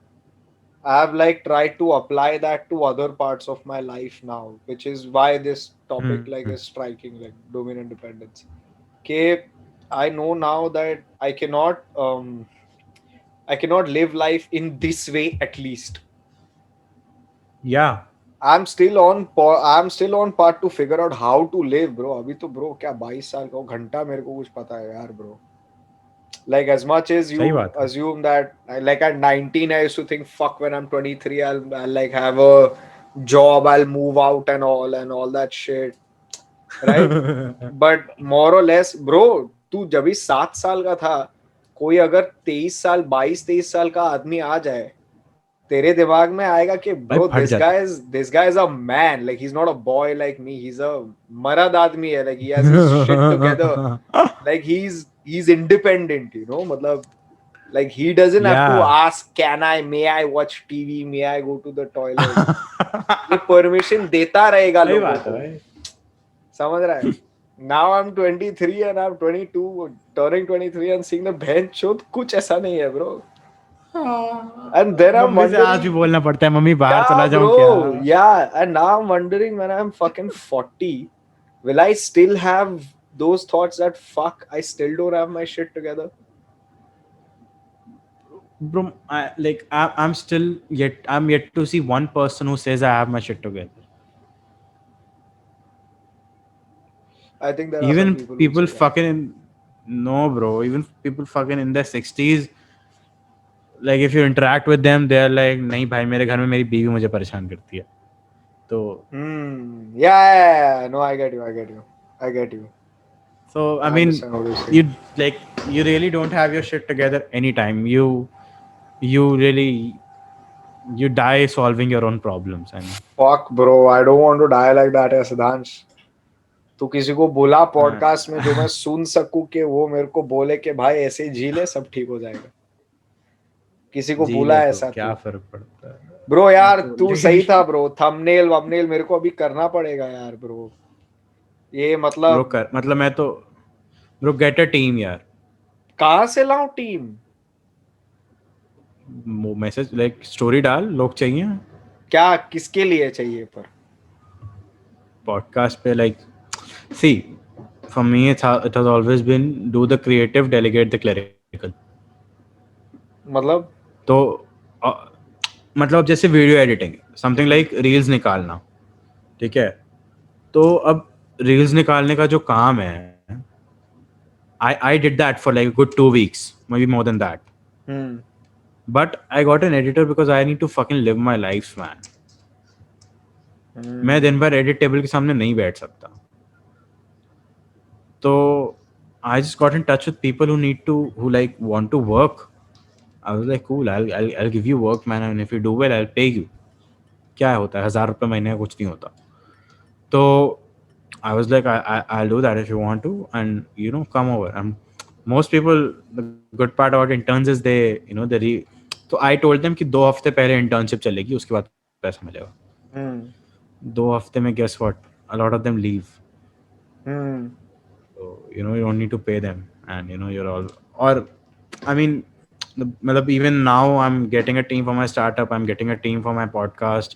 I have like tried to apply that to other parts of my life now, which is why this topic like is striking, like domain independence. Okay, I know now that I cannot I cannot live life in this way at least. Yeah. I'm still on part to figure out how to live, bro. अभी तो bro क्या 22 साल का हूँ, घंटा मेरे को कुछ पता है यार, bro. Like as much as सही you बात है. assume that, like at 19, I used to think, fuck, when I'm 23, I'll like have a job, I'll move out and all that shit, right? But more or less, bro, तू जब भी 7 साल का था, कोई अगर 23 साल 22-23 साल का आदमी आ जाए, तेरे दिमाग में आएगा कि भाई bro, फट जाता. this guy is a man, like he's not a boy like me, he's a मर्द आदमी है, like he has his shit together, like he's independent, you know, मतलब like he doesn't have to Yeah. ask, may I watch TV, may I go to the toilet, ये permission देता रहेगा सही लोगों बात है को, भाई. समझ रहा है? Now I'm 23 and I'm 22, turning 23 and seeing the bench chod, कुछ ऐसा नहीं है bro. And then I'm mummy से आज भी wondering, बोलना पड़ता है, मम्मी बाहर yeah, चला जाऊं क्या? bro, yeah. And now I'm wondering, when I'm fucking 40, will I still have those thoughts that fuck, I still don't have my shit together? Bro, I'm yet to see one person who says I have my shit together. I think there are some Even people who people say that. fucking no, bro. Even people fucking in their 60s, like if you interact with them, they're like, नहीं भाई, मेरे घर में मेरी बीवी मुझे परेशान करती है. तो Yeah. No, I get you. I get you. so I I mean, understand what you're saying. you really don't have your shit together anytime. You really you die solving your own problems. I mean, Fuck, bro. I don't want to die like that, Siddhansh. तू किसी को बोला podcast में जो मैं सुन सकूं कि वो मेरे को बोले कि भाई ऐसे ही जी ले, सब ठीक हो जाएगा? किसी को जी बोला ले है तो ऐसा क्या तू? फर्क पड़ता है. ब्रो यार तो तू सही था ब्रो. थंबनेल वंबनेल मेरे को अभी करना पड़ेगा यार ब्रो. ये ब्रो मतलब कर मतलब मैं तो ब्रो गेट अ टीम यार. कहाँ से लाऊं टीम? मैसेज लाइक स्टोरी डाल, लोग चाहिए क्या किसके लिए चाहिए पर? पॉडकास्ट पे. Like see for me it has always been do the creative, delegate the clerical. मतलब तो अ, मतलब जैसे video editing, something like reels निकालना, ठीक है. तो अब रील्स निकालने का जो काम है, I did that for like a good 2 weeks, maybe more than that. But I got an editor because I need to fucking live my life, man. मैं दिन भर एडिट टेबल के सामने नहीं बैठ सकता. तो I just got in touch with people who like want to work. I was like, cool, I'll give you work, man, and if you do well, I'll pay you. क्या होता है, 1,000 रुपये महीने का कुछ नहीं होता. तो I was like, I'll do that if you want to, and come over. And most people, the good part about interns is तो I told them कि 2 हफ्ते पहले internship चलेगी, उसके बाद पैसा मिलेगा. 2 हफ्ते में guess what? A lot of them leave. So you don't need to pay them, and you're all. Or I mean, मतलब even now I'm getting a team for my startup. I'm getting a team for my podcast.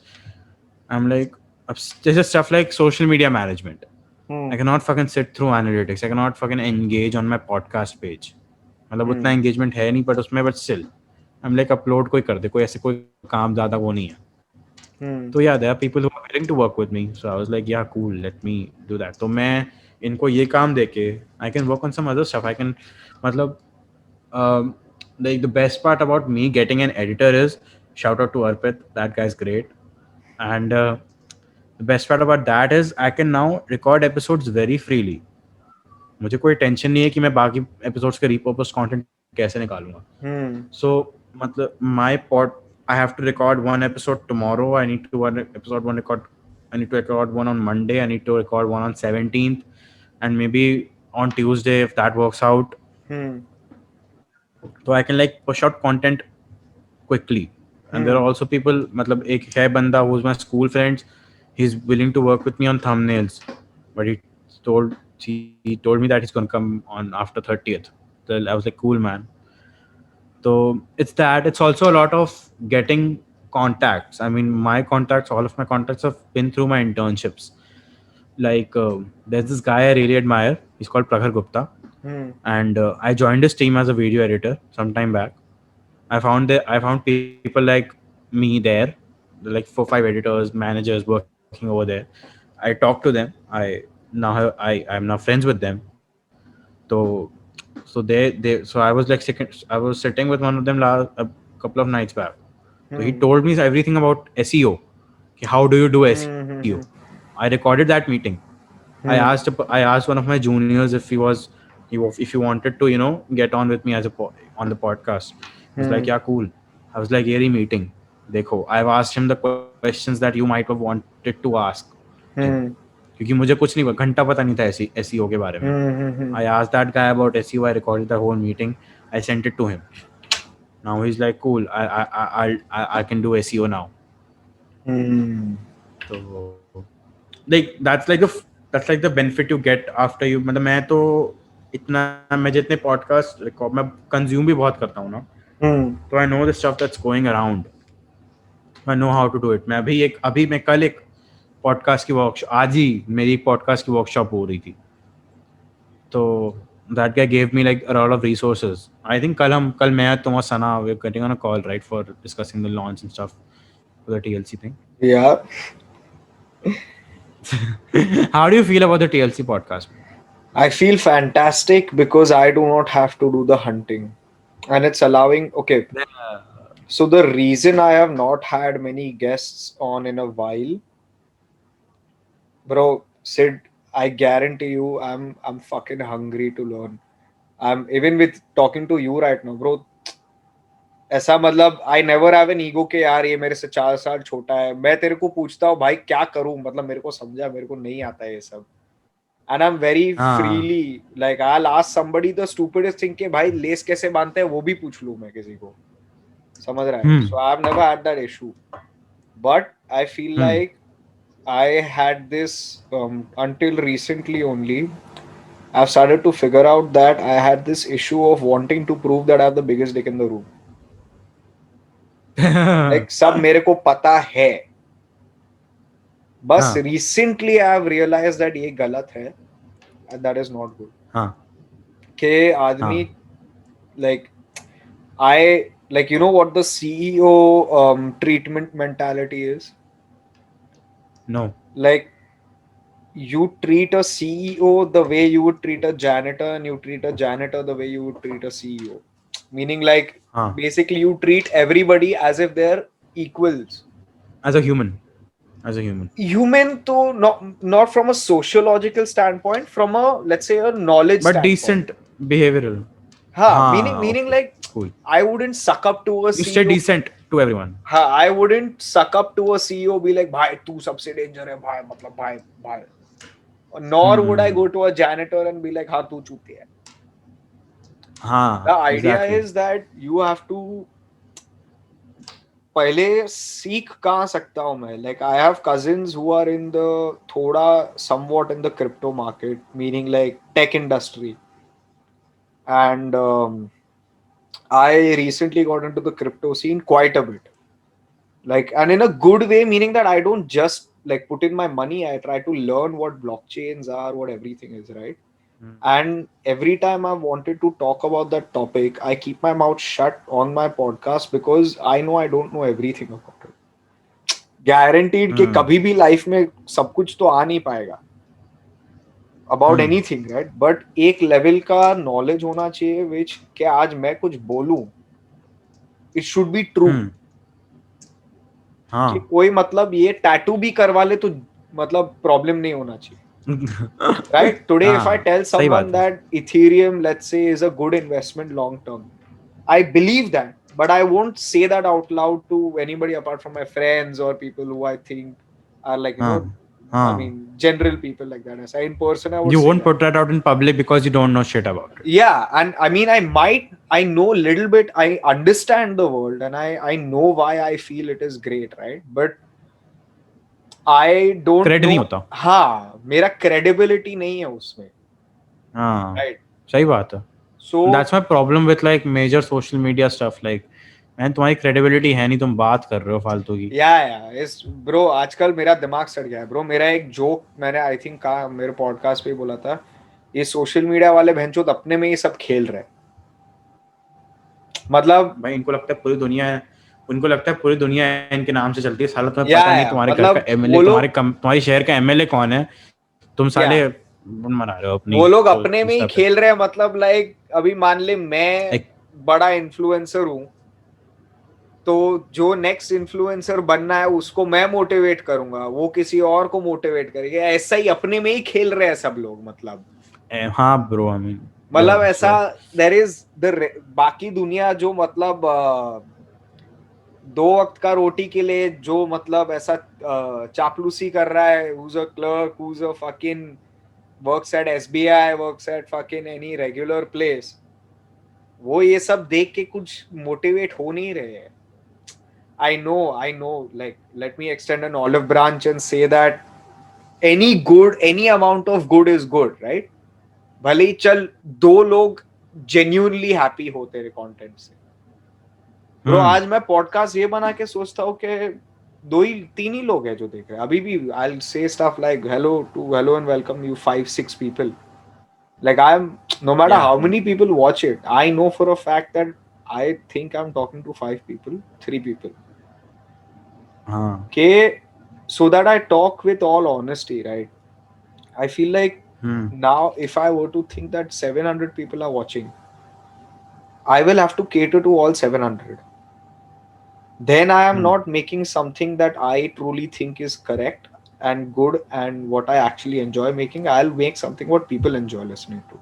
I'm like, there's just stuff like social media management. I cannot fucking sit through analytics. I cannot fucking engage on my podcast page. मतलब उतना engagement है नहीं, but उसमें but still I'm like upload कोई कर दे, कोई ऐसे कोई काम ज़्यादा वो नहीं है. तो yeah, there are people who are willing to work with me. So I was like, yeah, cool, let me do that. तो मैं इनको ये काम देके I can work on some other stuff. I can मतलब like the best part about me getting an editor is, shout out to Arpit, that guy's great. And the best part about that is I can now record episodes very freely. मुझे कोई tension नहीं है कि मैं बाकी episodes के repurpose content कैसे निकालूंगा. सो मतलब my pod, I have to record one episode tomorrow. I need to record one on Monday. I need to record one on 17th, and maybe on Tuesday if that works out. So I can like push out content quickly. And there are also people, मतलब एक है बंदा who's my school friends, he's willing to work with me on thumbnails, but he told me that he's going to come on after 30th. So I was like, cool, man. So it's also a lot of getting contacts. I mean, all of my contacts have been through my internships. Like there's this guy I really admire, he's called Prakhar Gupta. And I joined his team as a video editor some time back. I found people like me there, like 4 5 editors, managers working over there. I talked to them. I'm now friends with them. So so I was like I was sitting with one of them a couple of nights back. So he Hmm. told me everything about SEO. How do you do SEO? Hmm. I recorded that meeting. Hmm. I asked one of my juniors if if he wanted to get on with me on the podcast. He was like, Hmm. yeah, cool. I was like, yeah, meeting. देखो, I've asked him the questions that you might have wanted to ask him, Hmm. क्योंकि मुझे कुछ नहीं घंटा पता नहीं था SEO के बारे में. Hmm. Hmm. I asked that guy about SEO. I recorded the whole meeting. I sent it to him. Now he's like, cool. I can do SEO now. Hmm. So like that's like the benefit you get after you. मतलब मैं तो इतना मैं जितने podcast मैं consume भी बहुत करता हूँ ना, Hmm. तो I know the stuff that's going around. I know how to do it. अभी मैं कल एक podcast की वर्कशॉप आज ही मेरी एक podcast की वर्कशॉप हो रही थी. तो that guy gave me like a lot of resources. I think कल मैं तुम और सना we're getting on a call, right, for discussing the launch and stuff for the TLC thing. Yeah. How do you feel about the TLC podcast? I feel fantastic because I do not have to do the hunting. And it's allowing, okay. So the reason I have not had many guests on in a while, bro, Sid, I guarantee you I'm fucking hungry to learn. I'm even with talking to you right now, bro. ऐसा मतलब I never have an ego के यार ये मेरे से 4 साल छोटा है, मैं तेरे को पूछता हूँ भाई क्या करूं, मतलब मेरे को समझा, मेरे को नहीं आता है ये सब. एंड आई एम वेरी हाँ. Freely like I will ask somebody the stupidest thing के भाई लेस कैसे बांधते हैं वो भी पूछ लूं मैं किसी को, समझ रहा है. So I have never had that issue, but I feel like I had this until recently only. I've started to figure out that I had this issue of wanting to prove that I have the biggest dick in the room. Like सब मेरे को पता है, बस हाँ. recently I have realized that ये गलत है and that is not good. हाँ. कि आदमी हाँ. like like you know what the CEO treatment mentality is? No. Like you treat a CEO the way you would treat a janitor, and you treat a janitor the way you would treat a CEO. Meaning, like, हाँ. basically, you treat everybody as if they're equals. As a human. As a human. Human, to not from a sociological standpoint, from a let's say a knowledge But standpoint. decent behavioral. Ha, हाँ. meaning Okay. like Cool. I wouldn't suck up to a You stay CEO. decent to everyone. Ha, I wouldn't suck up to a CEO. Be like, भाई तू सबसे danger है भाई, मतलब भाई भाई. Nor would I go to a janitor and be like, हाँ तू चूती है. हाँ. The idea Exactly. is that you have to पहले सीख कहाँ सकता हूँ मैं, like I have cousins who are in the थोड़ा somewhat in the crypto market, meaning like tech industry, and I recently got into the crypto scene quite a bit, like, and in a good way, meaning that I don't just like put in my money, I try to learn what blockchains are, what everything is, right? And every time I wanted to talk about that topic, I keep my mouth shut on my podcast because I know I don't know everything about it. Guaranteed कि कभी भी life में सब कुछ तो आ नहीं पाएगा about anything, right? But एक लेवल का नॉलेज होना चाहिए which कि आज मैं कुछ बोलूं, it should be true. कि हाँ. कोई मतलब ये टैटू भी करवा ले तो मतलब प्रॉब्लम नहीं होना चाहिए. Right? Today, if I tell someone that Ethereum, let's say, is a good investment long term, I believe that, but I won't say that out loud to anybody apart from my friends or people who I think are like, I mean, general people like that. As in person, I would You say won't that. put that out in public because you don't know shit about it. Yeah, and I mean, I know a little bit, I understand the world, and I know why I feel it is great, right? But I don't Cred नहीं know. होता. हाँ, मेरा credibility नहीं है उसमें. हाँ. Right. सही बात है. So That's my problem with like major social media stuff. Like, मैंने तुम्हारी credibility है नहीं, तुम बात कर रहे हो फालतू की. या इस ब्रो आजकल मेरा दिमाग सड़ गया है ब्रो. मेरा एक जोक मैंने आई थिंक कहा मेरे पॉडकास्ट पे ही बोला था, ये सोशल मीडिया वाले भैंचोद अपने में ये सब खेल रहे हैं. मतलब भाई इनको लगता है पूरी दुनिया इनके नाम से चलती है, साला तुम्हें या पता नहीं तुम्हारे घर का मतलब एमएलए, वो लोग तुम्हारी शहर का एमएलए कौन है, तुम या साले मना रहे हो अपनी वो लोग वो अपने में ही इंस्टा पे खेल रहे हैं। मतलब लाइक अभी मान ले मैं एक बड़ा इन्फ्लुएंसर हूँ, तो जो नेक्स्ट इन्फ्लुएंसर बनना है उसको मैं मोटिवेट करूंगा, वो किसी और को मोटिवेट करेगा, ऐसा ही अपने में ही खेल रहे हैं सब लोग। हाँ ब्रो, आई मीन मतलब ऐसा देयर इज द बाकी दुनिया जो मतलब दो वक्त का रोटी के लिए जो मतलब ऐसा चापलूसी कर रहा है, who's a clerk, who's a fucking works at SBI, works at fucking any regular place, वो ये सब देख के कुछ मोटिवेट हो नहीं रहे हैं। I know, like, let me extend an olive branch and say that any amount of good is good, right? भले ही चल दो लोग genuinely happy हो तेरे कंटेंट से। ब्रो आज मैं पॉडकास्ट ये बना के सोचता हूँ कि दो ही तीन ही लोग हैं जो देख रहे हैं अभी भी। I will say stuff like hello and welcome you 5-6 people. Like no matter Yeah. how many people watch it, I know for a fact that I think I'm talking to 5 people, 3 people. हाँ Okay, so that I talk with all honesty, right? I feel like now if I were to think that 700 people are watching, I will have to cater to all 700. Then I am not making something that I truly think is correct and good and what I actually enjoy making. I'll make something what people enjoy listening to.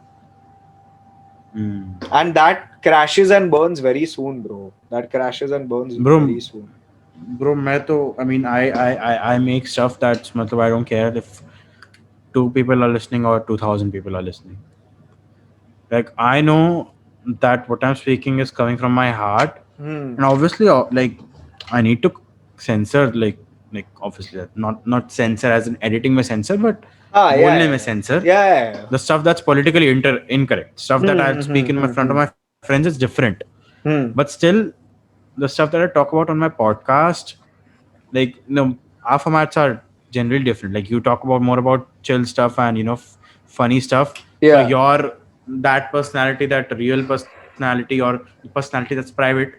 And that crashes and burns very soon, bro. That crashes and burns very soon. Bro, मैं तो I mean I make stuff that's मतलब I don't care if 2 people are listening or 2,000 people are listening. Like I know that what I'm speaking is coming from my heart, and obviously like I need to censor like obviously not censor as in editing में censor, but बोलने में censor. Yeah. The stuff that's politically incorrect, stuff that I'll speak in my front of my friends is different. But still, the stuff that I talk about on my podcast, like our formats are generally different. Like you talk about more about chill stuff and funny stuff. Yeah. So your that personality, that real personality or personality that's private,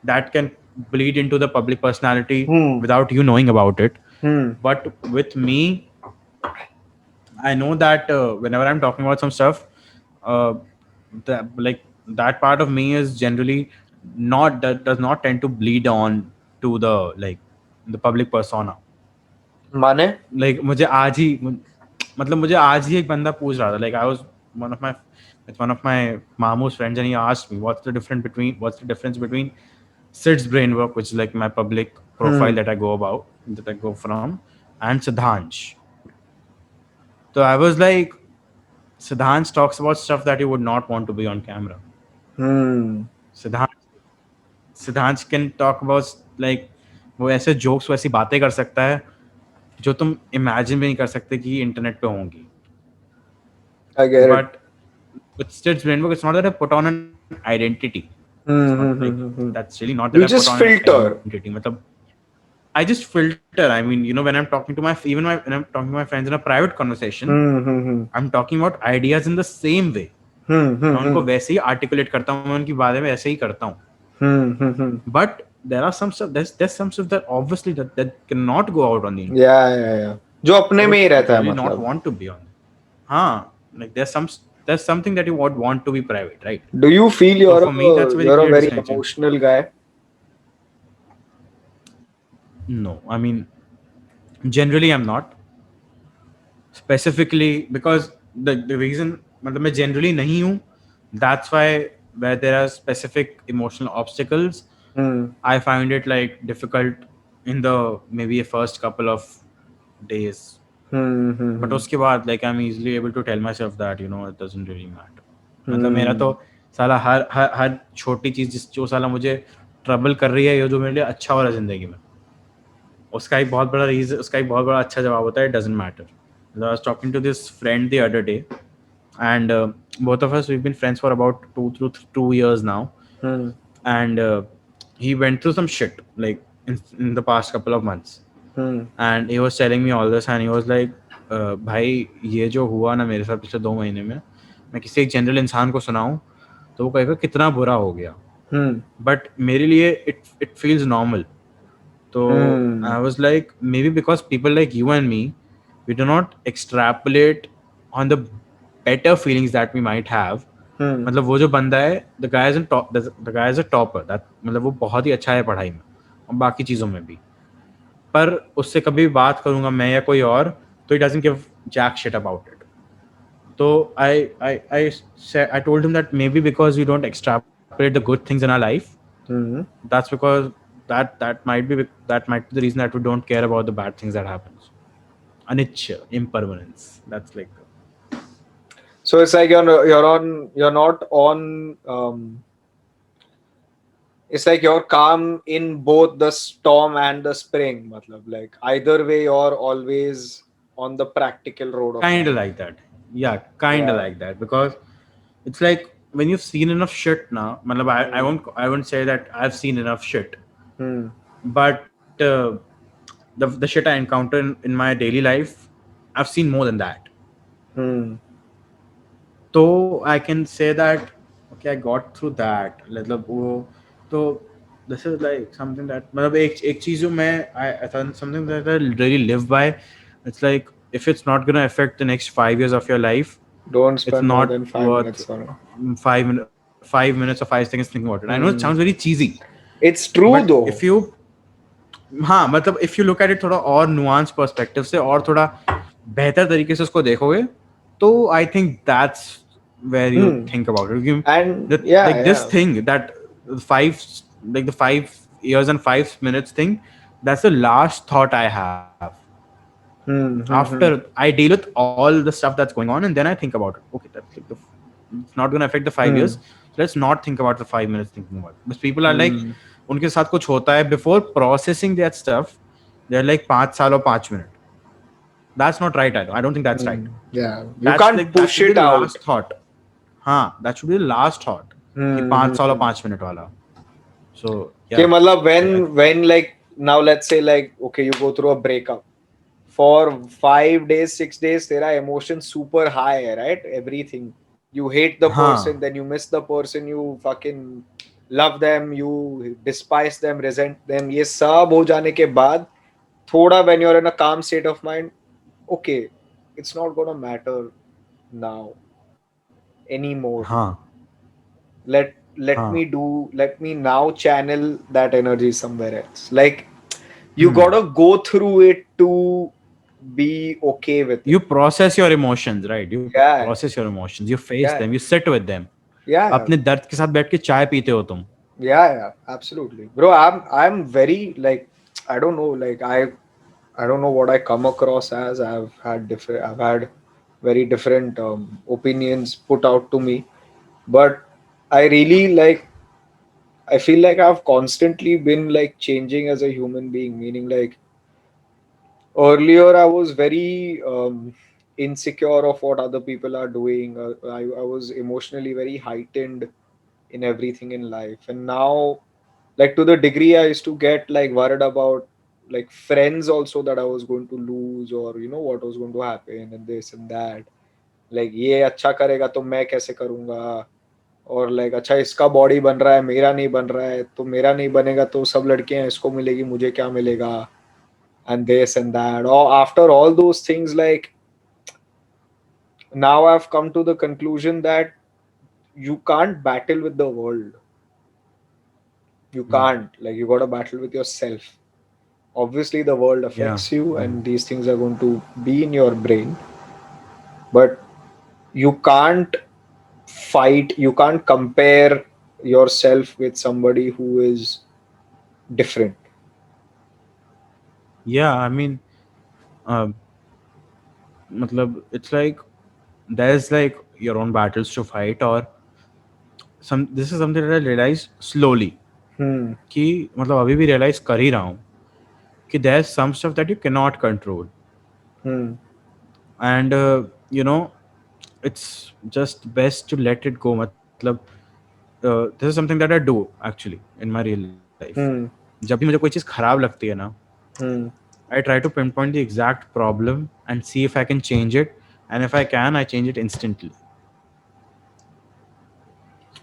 that can bleed into the public personality without you knowing about it. But with me, I know that whenever I'm talking about some stuff, that part of me is generally not that does not tend to bleed on to the public persona. माने Like मुझे आज ही एक बंदा पूछ रहा था. Like I was with one of my Mamu's friends, and he asked me what's the difference between Sid's brain work, which is like my public profile that I go from, and Siddhansh. So I was like, Siddhansh talks about stuff that you would not want to be on camera. Siddhansh can talk about like वो ऐसे jokes वैसी बातें कर सकता है जो तुम imagine भी नहीं कर सकते कि इंटरनेट पे होंगी. I get it. But with Sid's brain work, it's not that I put on an identity. It's not like that's really not that You I put just on an filter. identity. मतलब I just filter. I mean, when I'm talking to when I'm talking to my friends in a private conversation, I'm talking about ideas in the same way. मैं उनको वैसे ही articulate करता हूँ, मैं उनकी बातें में ऐसे ही करता हूँ. But there are some stuff. There's some stuff that obviously that cannot go out on the internet. Yeah. जो अपने में ही रहता है Really not मतलब. want to be on. हाँ, like there's something that you would want to be private, right? Do you feel you're for me, that's you're a clear very distinction. emotional guy? No, I mean, generally I'm not. Specifically because the reason मतलब मैं generally नहीं हूँ. That's why where there are specific emotional obstacles, I find it like difficult in the maybe a first couple of days. But उसके बाद like I'm easily able to tell myself that it doesn't really matter. मतलब मेरा तो साला हर छोटी चीज जो साला मुझे ट्रबल कर रही है, ये जो मेरे लिए अच्छा हो रहा है जिंदगी में, उसका एक बहुत बड़ा अच्छा जवाब होता है, it doesn't matter. I was talking to this friend the other day, and both of us, we've been friends for about 2 years now. And he went through some shit like in the past couple of months. And he was telling me all this, and he was like, भाई ये जो हुआ ना मेरे साथ पिछले 2 महीने में, मैं किसी एक जनरल इंसान को सुनाऊं तो वो कहेगा कितना बुरा हो गया. Hmm. बट मेरे लिए it feels normal. So Hmm. I was like, maybe because people like you and me, we do not extrapolate on the better feelings that we might have. Hmm. मतलब वो जो बंदा है, the guy is in top, the guy is a topper, that मतलब वो बहुत ही अच्छा है पढ़ाई में और बाकी चीज़ों में भी, पर उससे कभी भी बात करूंगा मैं या कोई और, तो he doesn't give jack shit about it. So I told him that maybe because we don't extrapolate the good things in our life, Hmm. that's because that might be the reason that we don't care about the bad things that happens. Anicca, impermanence. That's like So it's like you're not on. It's like you're calm in both the storm and the spring. Matlab, like either way, you're always on the practical road of kind of life. like that. Yeah, kind of Yeah. like that, because it's like when you've seen enough shit now. Matlab, Hmm. I won't say that I've seen enough shit, Hmm. but the shit I encounter in my daily life, I've seen more than that. Hmm. So I can say that okay, I got through that. मतलब वो तो this is like something that मतलब एक चीज जो मैं I thought something that I really live by. It's like if it's not gonna affect the next 5 years of your life, Don't it's spend more not than five worth minutes on it. 5 minutes or 5 seconds thinking about it. I know it Hmm. sounds very cheesy, It's true but though. if you हाँ मतलब if you look at it थोड़ा और nuance perspective से और थोड़ा बेहतर तरीके से उसको देखोगे, तो I think that's where you Hmm. think about it. You, And like yeah, this yeah. thing that five like the 5 years and 5 minutes thing, that's the last thought I have. Hmm. Hmm. After Hmm. I deal with all the stuff that's going on, and then I think about it. Okay, that's like it's not going to affect the 5 years. Hmm. So let's not think about the 5 minutes thinking about it. Because people are like, Hmm. उनके साथ कुछ होता है before processing that stuff, they're like 5 साल और 5 minute. That's not right. I don't think that's right. Hmm. Yeah. You That's can't like that push should be it the out. last thought. हाँ, that should be the last thought. कि Hmm. 5 साल और Hmm. 5 minute वाला. So Okay, yeah, matlab I when like now let's say like okay you go through a breakup for 5 days 6 days there are emotions super high right everything you hate the person हाँ then you miss the person you fucking love them you despise them resent them ये सब हो जाने के बाद थोड़ा when you're in a calm state of mind okay it's not gonna matter now anymore हाँ let me हाँ. do let me now channel that energy somewhere else like you Hmm. gotta go through it to be okay with You it. process your emotions, right? You Yeah, process your emotions. You face them. yeah, You sit with them. yeah, अपने दर्द के साथ बैठ के चाय पीते हो तुम. yeah, absolutely, bro. I'm very like I don't know, like I don't know what I come across as. I've had very different opinions put out to me, but I really like I feel like I've constantly been like changing as a human being, meaning like earlier I was very insecure of what other people are doing. I was emotionally very heightened in everything in life, and now like to the degree I used to get like worried about like friends also that I was going to lose or you know what was going to happen and this and that, like ये अच्छा करेगा तो मैं कैसे करूँगा और like अच्छा इसका बॉडी बन रहा है मेरा नहीं बन रहा है तो मेरा नहीं बनेगा तो सब लड़कियां इसको मिलेगी मुझे क्या मिलेगा and this and that. Or after all those things, like now I've come to the conclusion that you can't battle with the world. You Hmm. can't. Like you gotta battle with yourself. Obviously the world Yeah. affects you and these things are going to be in your brain, but you can't fight, you can't compare yourself with somebody who is different. Yeah. I mean, uh, मतलब it's like there's like your own battles to fight, or some. This is something that I realized slowly. Hmm. कि मतलब अभी भी realize कर ही रहा हूँ कि there's some stuff that you cannot control, Hmm. and you know, it's just best to let it go. मतलब this is something that I do actually in my real life. Hmm. जब भी मुझे कोई चीज़ खराब लगती है ना, Hmm. I try to pinpoint the exact problem and see if I can change it, and if I can, I change it instantly.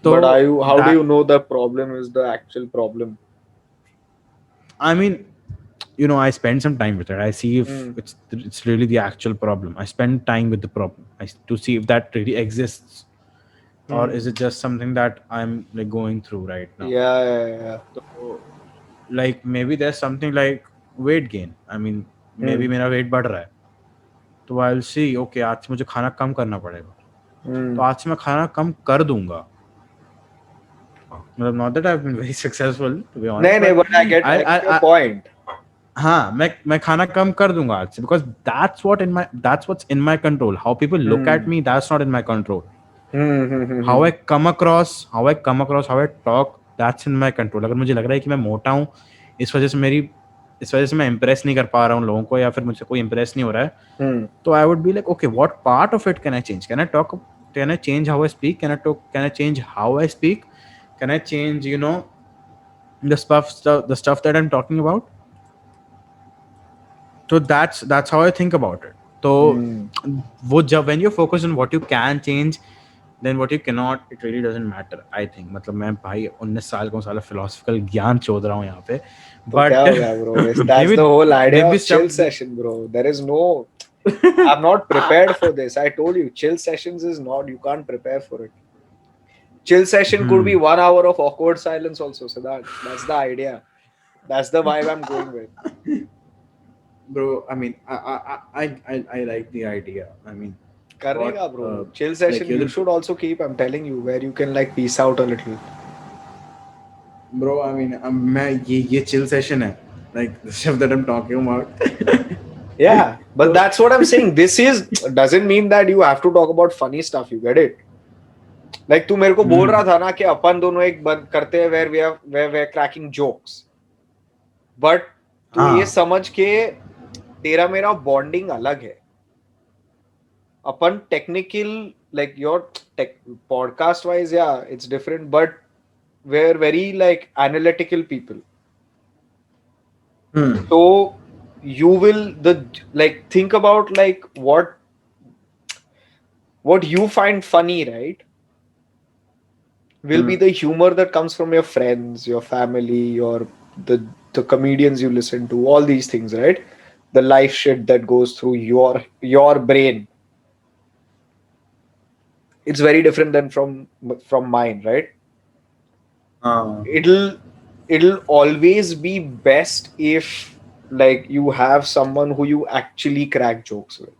तो But how do that, you know the problem is the actual problem? I mean, you know, I spend some time with it. I see if Hmm. it's really the actual problem. I spend time with the problem to see if that really exists, or is Hmm. it just something that I'm like going through right now. Yeah, yeah, yeah. So like maybe there's something like weight gain. I mean, maybe Hmm. मेरा weight बढ़ रहा है, तो I will see okay आज से मुझे खाना कम करना पड़ेगा, तो Hmm. आज से मैं खाना कम कर दूंगा. मतलब not that I've been very successful to be honest, नहीं नहीं, but but I get your I point. हाँ मैं खाना कम कर दूंगा आज से, because that's what's in my control. How people look at Hmm. me, that's not in my control. Hmm. Hmm. How Hmm. I come across, how I talk, that's in my control. अगर मुझे लग रहा है कि मैं मोटा हूँ, इस वजह से मैं इम्प्रेस नहीं कर पा रहा हूँ लोगों को, या फिर मुझसे कोई इम्प्रेस नहीं हो रहा है, Hmm. तो I would be like okay what part of it can I change, can I change how I speak, can I change how I speak, can I change you know the stuff that I'm talking about. So that's how I think about it. So Hmm. वो जब when you focus on what you can change, then what you cannot, it really doesn't matter, I think. मतलब मैं भाई 19 साल का हूँ, साला philosophical ज्ञान चोद रहा हूँ यहाँ पे, तो क्या but हो गया bro? That's maybe the whole idea maybe of chill some session, bro. There is no. I'm not prepared for this. I told you, chill sessions is not. You can't prepare for it. Chill session could be 1 hour of awkward silence also. So that's the idea. That's the vibe I'm going with. bro. I mean, I like the idea. I mean, what Karnega, bro. Chill like session you're you the should also keep. I'm telling you, where you can like peace out a little. bro. I mean, मैं ये chill session है, like the stuff that I'm talking about. Yeah, but So that's what I'm saying. This is doesn't mean that you have to talk about funny stuff. You get it? Like तू मेरे को बोल रहा था ना कि अपन दोनों एक बंद करते हैं where we are cracking jokes. But तू ये हाँ समझ के तेरा मेरा बॉन्डिंग अलग है. Upon technical, like your tech podcast wise, yeah, it's different, but we're very like analytical people. So you will the like think about like what you find funny, right? Will be the humor that comes from your friends, your family, the comedians you listen to, all these things, right? The life shit that goes through your brain. It's very different than from mine, right? हाँ it'll it'll always be best if like you have someone who you actually crack jokes with,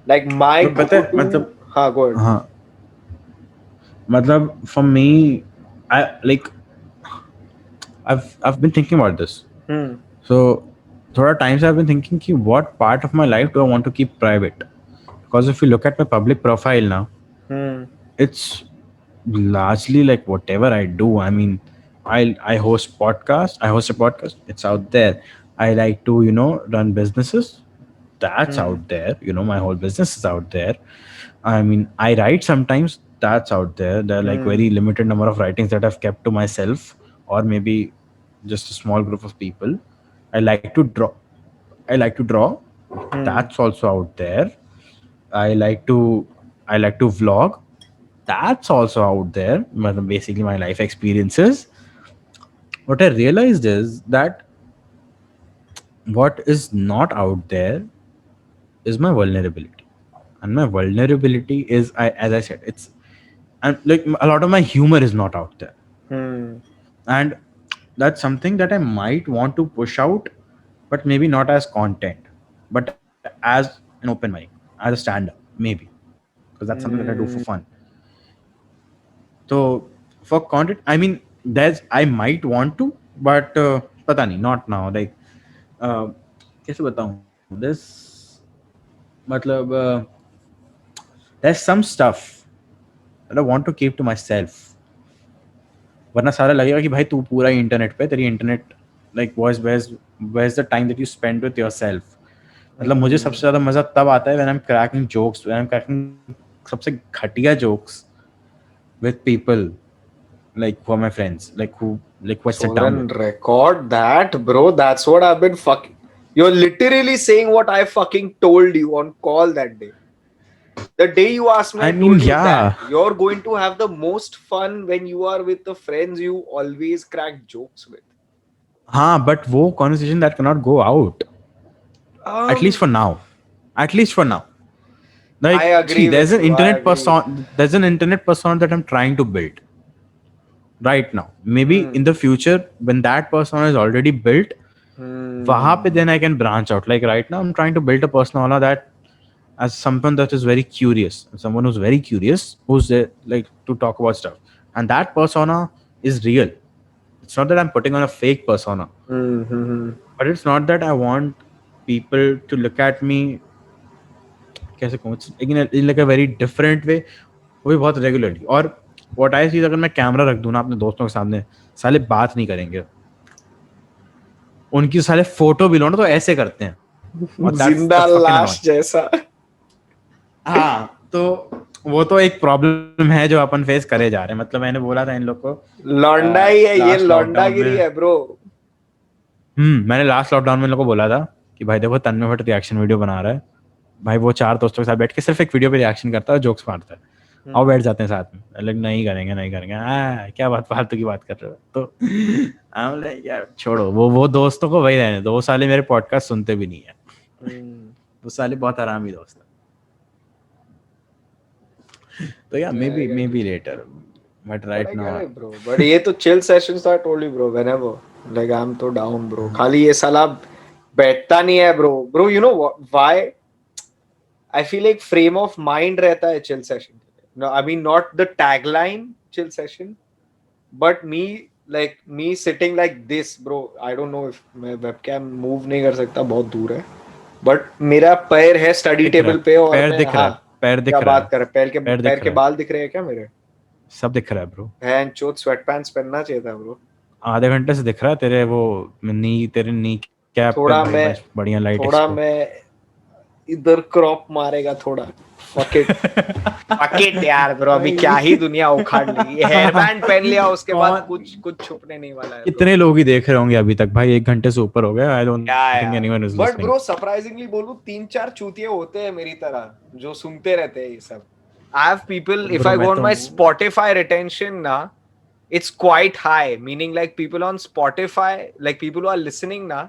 like my bro, पता है go-to. मतलब Ha, go ahead. हाँ मतलब for me, I like I've been thinking about this. Hmm. So थोड़ा time से I've been thinking कि what part of my life do I want to keep private, because if you look at my public profile now, Hmm. it's largely like whatever I do. I mean, I host podcast. I host a podcast. It's out there. I like to run businesses. That's Hmm. out there. My whole business is out there. I mean, I write sometimes. That's out there. There are like Hmm. very limited number of writings that I've kept to myself, or maybe just a small group of people. I like to draw. I like to draw. Hmm. That's also out there. I like to I like to vlog. That's also out there. Basically, my life experiences. What I realized is that what is not out there is my vulnerability, and my vulnerability is, as I said, it's and like a lot of my humor is not out there, Hmm. and that's something that I might want to push out, but maybe not as content, but as an open mic, as a stand-up, maybe, because that's something that I do for Hmm. fun. So for content, I mean, there's I might want to, but पता नहीं, not now. Like, uh, कैसे बताऊँ this? मतलब there's some stuff that I want to keep to myself. वरना सारा लगेगा कि भाई तू पूरा ही इंटरनेट पे, तेरी internet like where's the time that you spend with yourself. मतलब मुझे सबसे Hmm. ज्यादा मजा तब आता है when I'm cracking jokes, when I'm cracking सबसे घटिया jokes with people like who are my friends, like who I sit So down then with. record that, bro. That's what I've been fucking. You're literally saying what I fucking told you on call that day. The day you asked me, I I mean, told you yeah. that you're going to have the most fun when you are with the friends you always crack jokes with. हाँ, but वो conversation that cannot go out. At least for now. At least for now. Like, I agree see, with you. I agree with you. there's an internet persona that I'm trying to build right now. Maybe in the future, when that persona is already built, वहाँ पे then I can branch out. Like right now, I'm trying to build a persona that as someone that is very curious, someone who's very curious, who's there, like to talk about stuff, and that persona is real. It's not that I'm putting on a fake persona, but it's not that I want people to look at me कैसे कहूँ in like a very different way, वो भी बहुत regularly. और what I see, अगर मैं camera रख दूँ ना अपने दोस्तों के सामने, साले बात नहीं करेंगे, उनकी साले फोटो भी लो ना तो ऐसे करते हैं, और that's जिंदा the fucking लाश annoying. जैसा. हाँ, तो वो तो एक प्रॉब्लम है जो अपन फेस करे जा रहे हैं. मतलब मैंने बोला था इन लोग को लौंडा ही है ये, लास्ट लॉकडाउन लौंडागिरी में. है ब्रो. मैंने लास्ट लॉकडाउन में इन लोग को बोला था कि भाई देखो तन्मय भट्ट रिएक्शन वीडियो बना रहा है भाई, वो 4 दोस्तों के साथ बैठ के सिर्फ एक वीडियो पे रिएक्शन करता है, जोक्स मारता है, आओ बैठ जाते हैं साथ में. लाइक नहीं करेंगे नहीं करेंगे, क्या बात फालतू की बात कर रहे हो. तो I'm like, यार छोड़ो, वो दोस्तों को वही रहने दो. वो साले मेरे पॉडकास्ट सुनते भी नहीं है. वो साले बहुत आरामी दोस्त है. तो या maybe later, but right now bro. But ये तो chill sessions I told you bro, whenever like I'm तो down bro. खाली ये साला बैठता नहीं है bro. Bro, you know why? I feel like frame of mind रहता है chill session. No, I mean not the tagline chill session, but me sitting like this bro. I don't know if मैं webcam move नहीं कर सकता, बहुत दूर है. But मेरा पैर है study table पे और पैर मैं, दिख रहा है, पैर दिख क्या रहा है, बात कर रहे, पैर के बाल दिख रहे हैं क्या मेरे? सब दिख रहा है ब्रो. हैंड चोट स्वेटपैंट्स पहनना चाहिए था ब्रो. आधे घंटे से दिख रहा है तेरे वो तेरे नी कैप थोड़ा पे मैं, भाई बढ़िया लाइट थोड़ा मैं इधर क्रॉप मारेगा थोड़ा. फक इट यार ब्रो, अभी क्या ही दुनिया उखाड़ लेगी. हेयर बैंड पहन लिया उसके बाद कुछ छुपने नहीं वाला है. कितने लोग ही देख रहे होंगे अभी तक भाई, 1 घंटे से ऊपर हो गया. I don't think anyone is listening. But bro surprisingly बोलूं 3-4 चूतिए होते हैं मेरी तरह जो सुनते रहते हैं ये सब. I have people, if I go on my Spotify retention na, it's quite high, meaning like people on Spotify, like people who are listening na,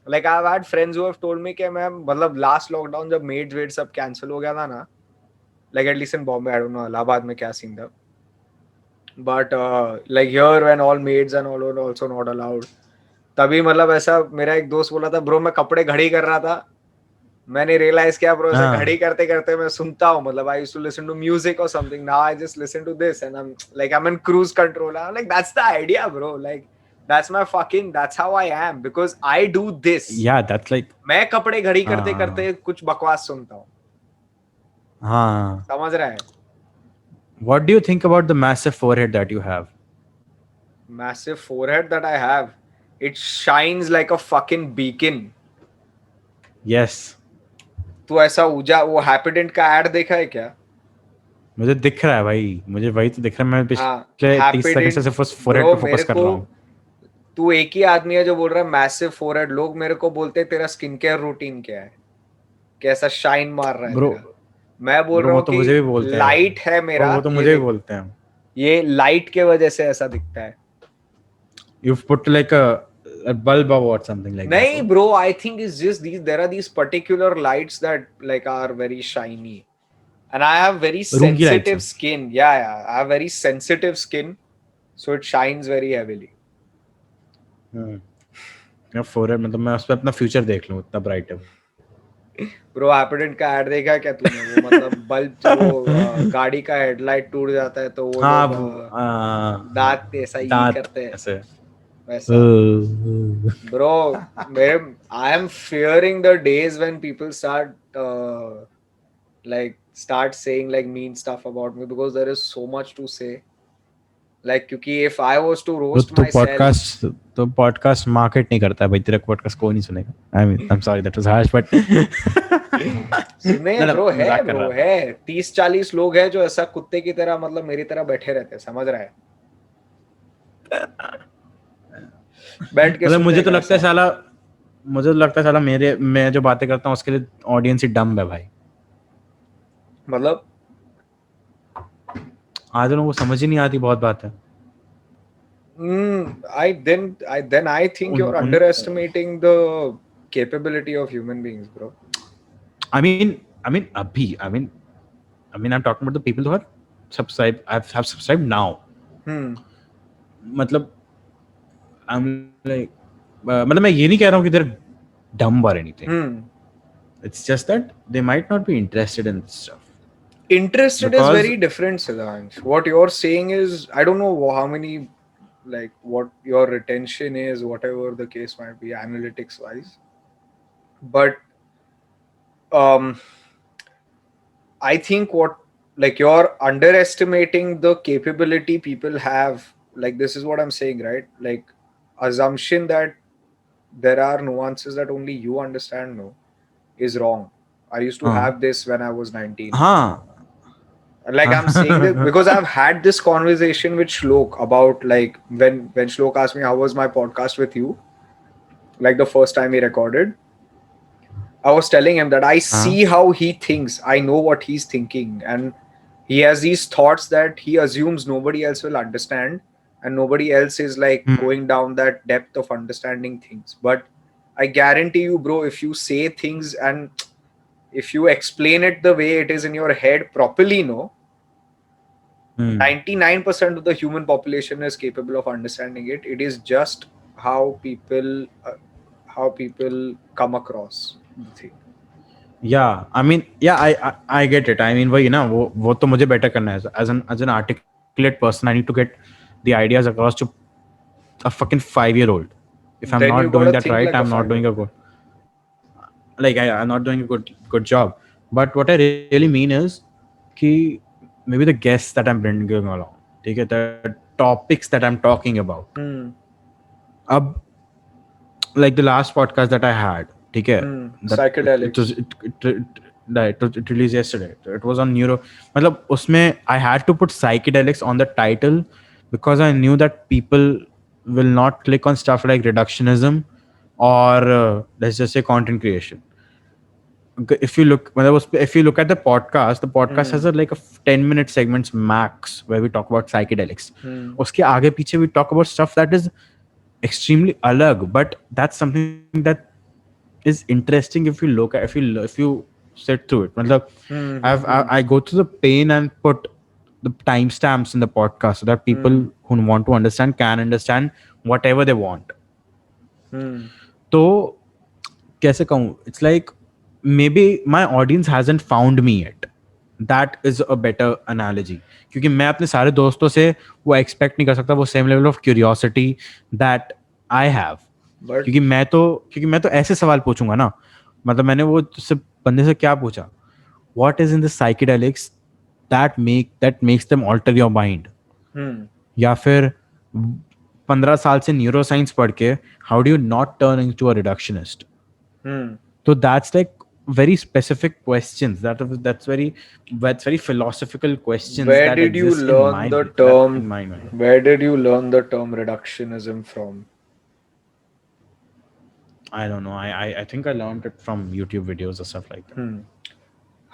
like I've had friends who have told me कि मैं मतलब last lockdown जब maids वेड सब cancel हो गया था ना, like at least in Bombay, I don't know Allahabad में क्या सीन था, but like here when all maids and all were also not allowed, तभी मतलब ऐसा मेरा एक दोस्त बोला था ब्रो मैं कपड़े घड़ी कर रहा था, मैंने रियलाइज किया ब्रो ऐसा घड़ी करते करते मैं सुनता हूँ, मतलब I used to listen to music और something, now I just listen to this and I am in cruise control. I am like that's the idea bro, like that's my fucking, that's how I am because I do this. Yeah, that's like मैं कपड़े घड़ी करते करते कुछ बकवास सुनता हूँ. हाँ, समझ रहा है. What do you think about the massive forehead that you have? Massive forehead that I have, it shines like a fucking beacon. Yes. तू ऐसा वो हैप्पीडेंट का एड देखा है क्या? मुझे दिख रहा है भाई, मुझे वही तो दिख रहा है. मैं पिछले 30 सेकंड से सिर्फ उस फोरहेड पे फोकस कर रहा हूँ. तू एक ही आदमी है जो बोल रहा है मैसिव फोरहेड. लोग मेरे को बोलते हैं तेरा स्किन केयर रूटीन क्या है, कैसा शाइन मार रहा है ब्रो. मैं बोल रहा हूँ कि मुझे भी बोलते हैं लाइट है मेरा. वो तो मुझे भी बोलते हैं ये लाइट के वजह से ऐसा दिखता है. You've put like a bulb or something like नहीं that. bro, I think it's just there are these particular lights that like are very shiny and I have very sensitive skin. Yeah, I have very sensitive skin, so it shines very heavily. या forehead मतलब मैं उस पे अपना future देख लूं, इतना bright है. ब्रो हैप्पीडेंट का ऐड देखा क्या तूने? वो मतलब बल्ब जो गाड़ी का हेडलाइट टूट जाता है तो वो दांत ऐसा ही करते हैं ऐसे वैसा. ब्रो मेरे I am fearing the days when people start saying like mean stuff about me because there is so much to say. Like क्योंकि if I was to roast myself, तो पॉडकास्ट मार्केट नहीं करता है भाई, तेरा podcast कोई नहीं सुनेगा. I mean I'm sorry that was harsh but सुने ब्रो है 30-40 लोग हैं जो ऐसा कुत्ते की तरह मतलब मेरी तरह बैठे रहते हैं, समझ रहा है. बैठ के मतलब मुझे तो लगता है साला मैं जो बातें करता हूँ उसके लिए ऑडियंस ही डम्ब है भाई. मतलब I don't know, वो समझ ही नहीं आती, बहुत बात है. I think उन you're उन underestimating the capability of human beings, bro. I'm talking about the people who are have subscribed now. Hmm. मतलब I'm like, मतलब मैं ये नहीं कह रहा हूँ कि they're dumb or anything. Hmm. It's just that they might not be interested in this stuff. Interested is Because very different, Siddhansh. What you're saying is, I don't know how many, like, what your retention is, whatever the case might be, analytics wise. But um, I think like, you're underestimating the capability people have. Like, this is what I'm saying, right? Like, assumption that there are nuances that only you understand, no, is wrong. I used to हाँ have this when I was 19. हाँ Like, I'm saying this because I've had this conversation with Shlok about, like, when Shlok asked me how was my podcast with you, like the first time he recorded, I was telling him that I हाँ see how he thinks, I know what he's thinking, and he has these thoughts that he assumes nobody else will understand, and nobody else is like hmm, going down that depth of understanding things. But I guarantee you, bro, if you say things and if you explain it the way it is in your head properly, no, hmm. 99% of the human population is capable of understanding it. It is just how people come across the thing. Yeah, I mean, yeah, I get it. I mean, वही ना, वो तो मुझे better करना है. As an articulate person, I need to get the ideas across to a fucking 5-year-old. If I'm Then you not doing gotta that think right, like a I'm not doing a 5-year-old. good, like I'm not doing a good job. But what I really mean is कि maybe the guests that I'm bringing along, ठीक है, the topics that I'm talking about. Hmm. अब like the last podcast that I had, ठीक है, Hmm. that Psychedelics. it released yesterday. It was on neuro. मतलब उसमें I had to put psychedelics on the title because I knew that people will not click on stuff like reductionism or let's just say content creation. If you look, if you look at the podcast has Hmm. a like a 10-minute segments max where we talk about psychedelics. Hmm. उसके आगे पीछे we talk about stuff that is extremely alag, but that's something that is interesting if you look at, if you sit through it. मतलब Hmm. Hmm. I go through the pain and put the timestamps in the podcast so that people Hmm. who want to understand can understand whatever they want. Hmm. तो कैसे कहूँ, it's like maybe my audience hasn't found me yet. That is a better analogy. क्योंकि मैं अपने सारे दोस्तों से वो एक्सपेक्ट नहीं कर सकता वो same level of curiosity that I have. But क्योंकि मैं तो ऐसे सवाल पूछूंगा ना. मतलब मैंने वो उससे बंदे से क्या पूछा, what is in the psychedelics that makes them alter your mind. hmm. या फिर 15 साल से न्यूरो साइंस पढ़ के how do you not turn into a reductionist. Hmm. So that's like very specific questions. That's very philosophical questions Where that did you exist in my learn the that in term? my mind. Where did you learn the term reductionism from? I don't know. I think I learned it from YouTube videos or stuff like that. Hmm.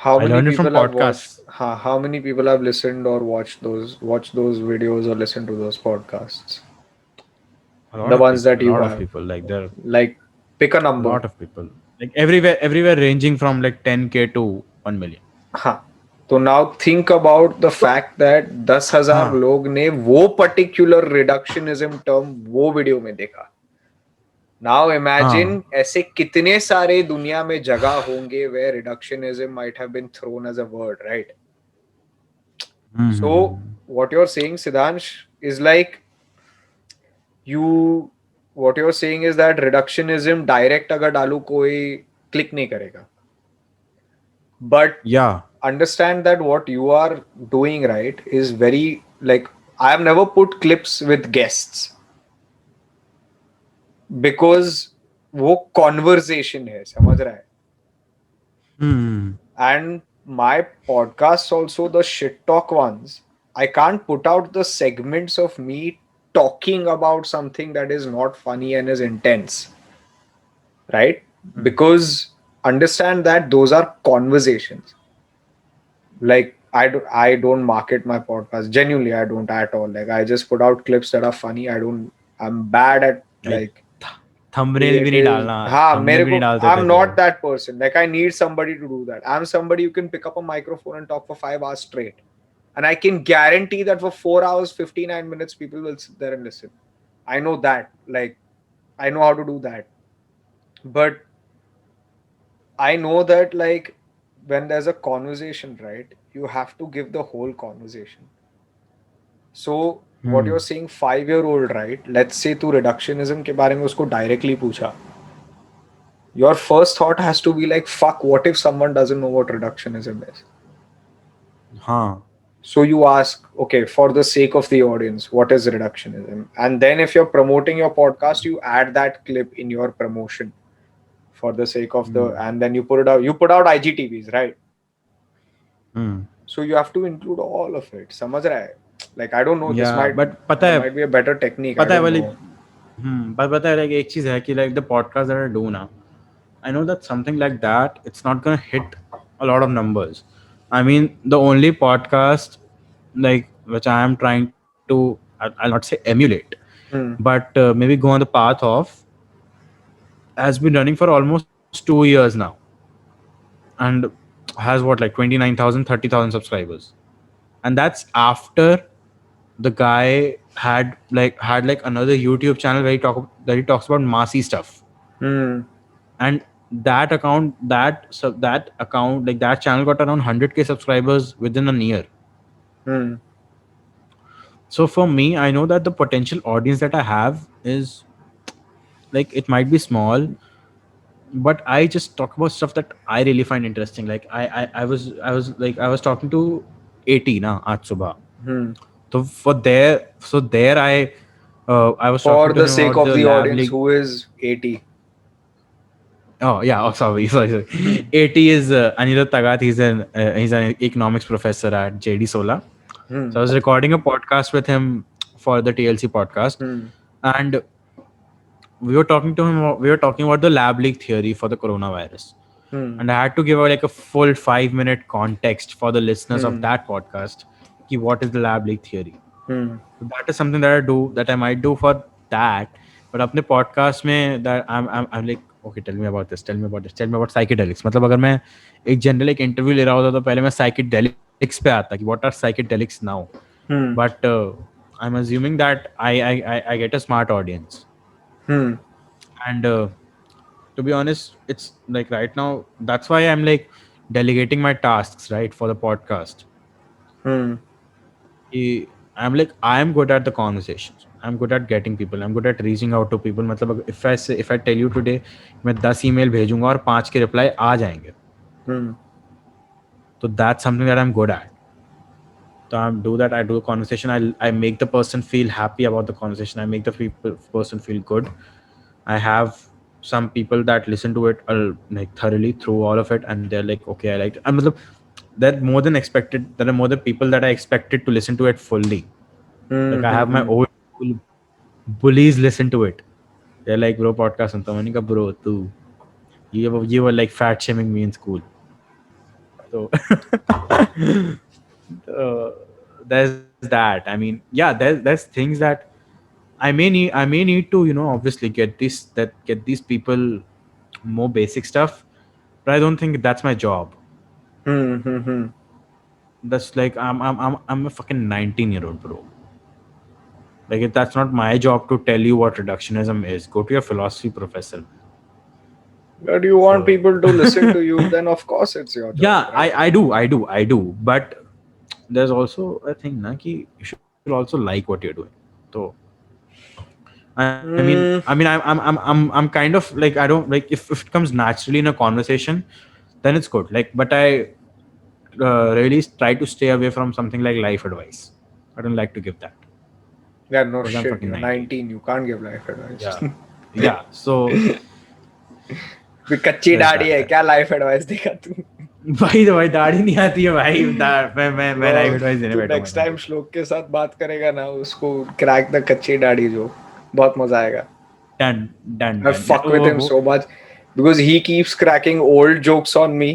How I many learned it from people have watched? podcasts. How many people have listened or watched those videos or listened to those podcasts? A lot The of ones people. that A you lot of have. people. Like there are Like, pick a a number. lot of people. Like everywhere ranging from like 10K to 1 million. हाँ. तो now think about the fact that 10,000 हाँ लोग ने वो particular reductionism term वो video में देखा. Now imagine हाँ. ऐसे कितने सारे दुनिया में जगह होंगे where reductionism might have been thrown as a word, right? So Mm-hmm. what you're saying, Siddhansh, is like you what you're saying is that reductionism direct अगर डालू कोई क्लिक नहीं करेगा. But Yeah. understand that what you are doing, right, is very, like, I have never put clips with guests because वो conversation है, समझ रहा है? Hmm. And my podcasts also, the shit talk ones, I can't put out the segments of me talking about something that is not funny and is intense, right? Because understand that those are conversations. Like I don't market my podcast. Genuinely, I don't at all. Like I just put out clips that are funny. I'm bad at Like like thumbnail भी नहीं creative. डालना, हाँ, thumbnail मेरे भी नहीं को डालते I'm थे तो. not that person. Like I need somebody to do that. I'm somebody who can pick up a microphone and talk for 5 hours straight, and I can guarantee that for 4 hours 59 minutes people will sit there and listen. I know that. Like I know how to do that. But I know that like when there's a conversation, right, you have to give the whole conversation. So what you're Hmm. saying 5-year-old, right? Let's say तू reductionism के बारे में उसको directly पूछा. Your first thought has to be like, fuck, what if someone doesn't know what reductionism is? हाँ. So you ask, okay, for the sake of the audience, what is reductionism? And then if you're promoting your podcast, you add that clip in your promotion for the sake of the, Hmm. and then you put it out. You put out IGTVs, right? Hmm. So you have to include all of it. समझ रहा है? Like I don't know. This Yeah, might but there might be a better technique. I पता है don't वाली. know. but पता है like एक चीज है कि like the podcast that I do now, I know that something like that it's not gonna hit a lot of numbers. I mean, the only podcast like which I am trying to, I'll not say emulate, Hmm. but maybe go on the path of, has been running for almost 2 years now, and has what, like 29,000, 30,000 subscribers, and that's after the guy had like another YouTube channel where he talks about massy stuff, Hmm. and that account, like that channel, got around 100K subscribers within a year. Hmm. So for me, I know that the potential audience that I have is, like, it might be small, but I just talk about stuff that I really find interesting. Like I was talking to 80 na aaj subah. Hmm. So there I was For talking to the him sake about of the the lab audience, leak. who is 80? Oh yeah, oh sorry. Hmm. 80 is Anirudh Tagat. He's an economics professor at JD Sola. Hmm. So I was recording a podcast with him for the TLC podcast, Hmm. and we were talking about the lab leak theory for the coronavirus, Hmm. and I had to give like a full 5-minute context for the listeners of Hmm. that podcast. Ki what is the lab leak theory? Hmm. So that is something that I might do for that. But अपने podcast में that I'm like, okay, tell me about this, tell me about this, tell me about psychedelics. मतलब अगर मैं एक general एक interview ले रहा होता तो पहले मैं psychedelics पे आता कि what are psychedelics now. Hmm. But I'm assuming that I get a smart audience, Hmm. and to be honest, it's like right now that's why I'm like delegating my tasks, right, for the podcast. Hmm. I'm like, I am good at the conversations. I'm good at getting people. I'm good at reaching out to people. मतलब if I tell you today मैं 10 email भेजूंगा और 5 के reply आ जाएंगे. Hmm. So that's something that I'm good at. So I do that. I do a conversation. I make the person feel happy about the conversation. I make the person feel good. I have some people that listen to it like thoroughly through all of it, and they're like, okay, I liked it. And मतलब, they're more than expected. There are more than people that I expected to listen to it fully. Like I have my Hmm. old school bullies listen to it. They're like, bro, podcast सुनता हूँ. मैंने कहा, bro, तू you were like fat shaming me in school. So there's that. I mean, yeah, there's things that I may need to, obviously get these people more basic stuff, but I don't think that's my job. Hmm. Hmm. Hmm. That's like I'm a fucking 19-year-old, bro. Like, if that's not my job to tell you what reductionism is, go to your philosophy professor. But you want So people to listen to you, then of course it's your job, yeah, right? I do. But there's also a thing, na, ki you should also like what you're doing. So Hmm. I'm kind of like, I don't like if it comes naturally in a conversation, then it's good. Like, but I really try to stay away from something like life advice. I don't like to give that Yeah, no because I'm shit. fucking You're 19. 19. You can't give life advice. Yeah, yeah. So भी कच्ची there's दाढ़ी that. है क्या life advice देगा तू भाई दाढ़ी नहीं आती है भाई. मैं Bro, लाइफ एडवाइस देने तू बैठूंगा नेक्स्ट तुमको. टाइम श्लोक के साथ बात करेगा ना उसको क्रैक द कच्ची दाढ़ी जो बहुत मजा आएगा I Done. fuck with him so much because he keeps cracking old jokes on me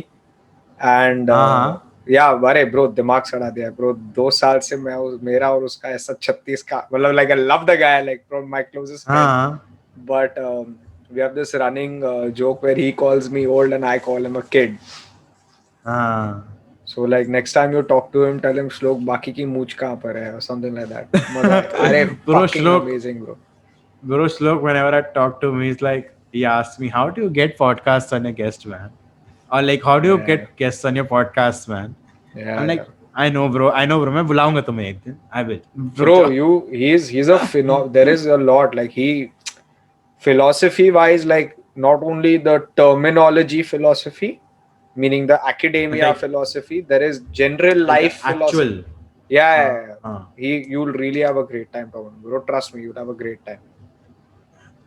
and हाँ हाँ. या अरे ब्रो दिमाग सड़ा दिया ब्रो 2 साल से मैं मेरा और उसका ऐसा 36 का मतलब like I love the guy like from my closest friend हाँ but we have this running joke where he calls me old and I call him a kid. हाँ So like next time you talk to him, tell him श्लोक बाकी की मूंछ कहाँ पर है or something like that. मजा आएगा. अरे bro fucking Shlok amazing bro. bro Shlok whenever I talk to him he's like he asks me how do you get podcasts on a guest man or like how do you Yeah, get guests on your podcast man yeah, I'm yeah. like I know bro मैं बुलाऊंगा तुम्हें एक दिन I will रुक Bro, जाओ he's a there is a lot like he philosophy wise like not only the terminology philosophy meaning the but academia like philosophy there is general like the life philosophy. actual Yeah, yeah, हाँ yeah. हाँ You'll really have a great time talking, bro. Trust me, you'll have a great time.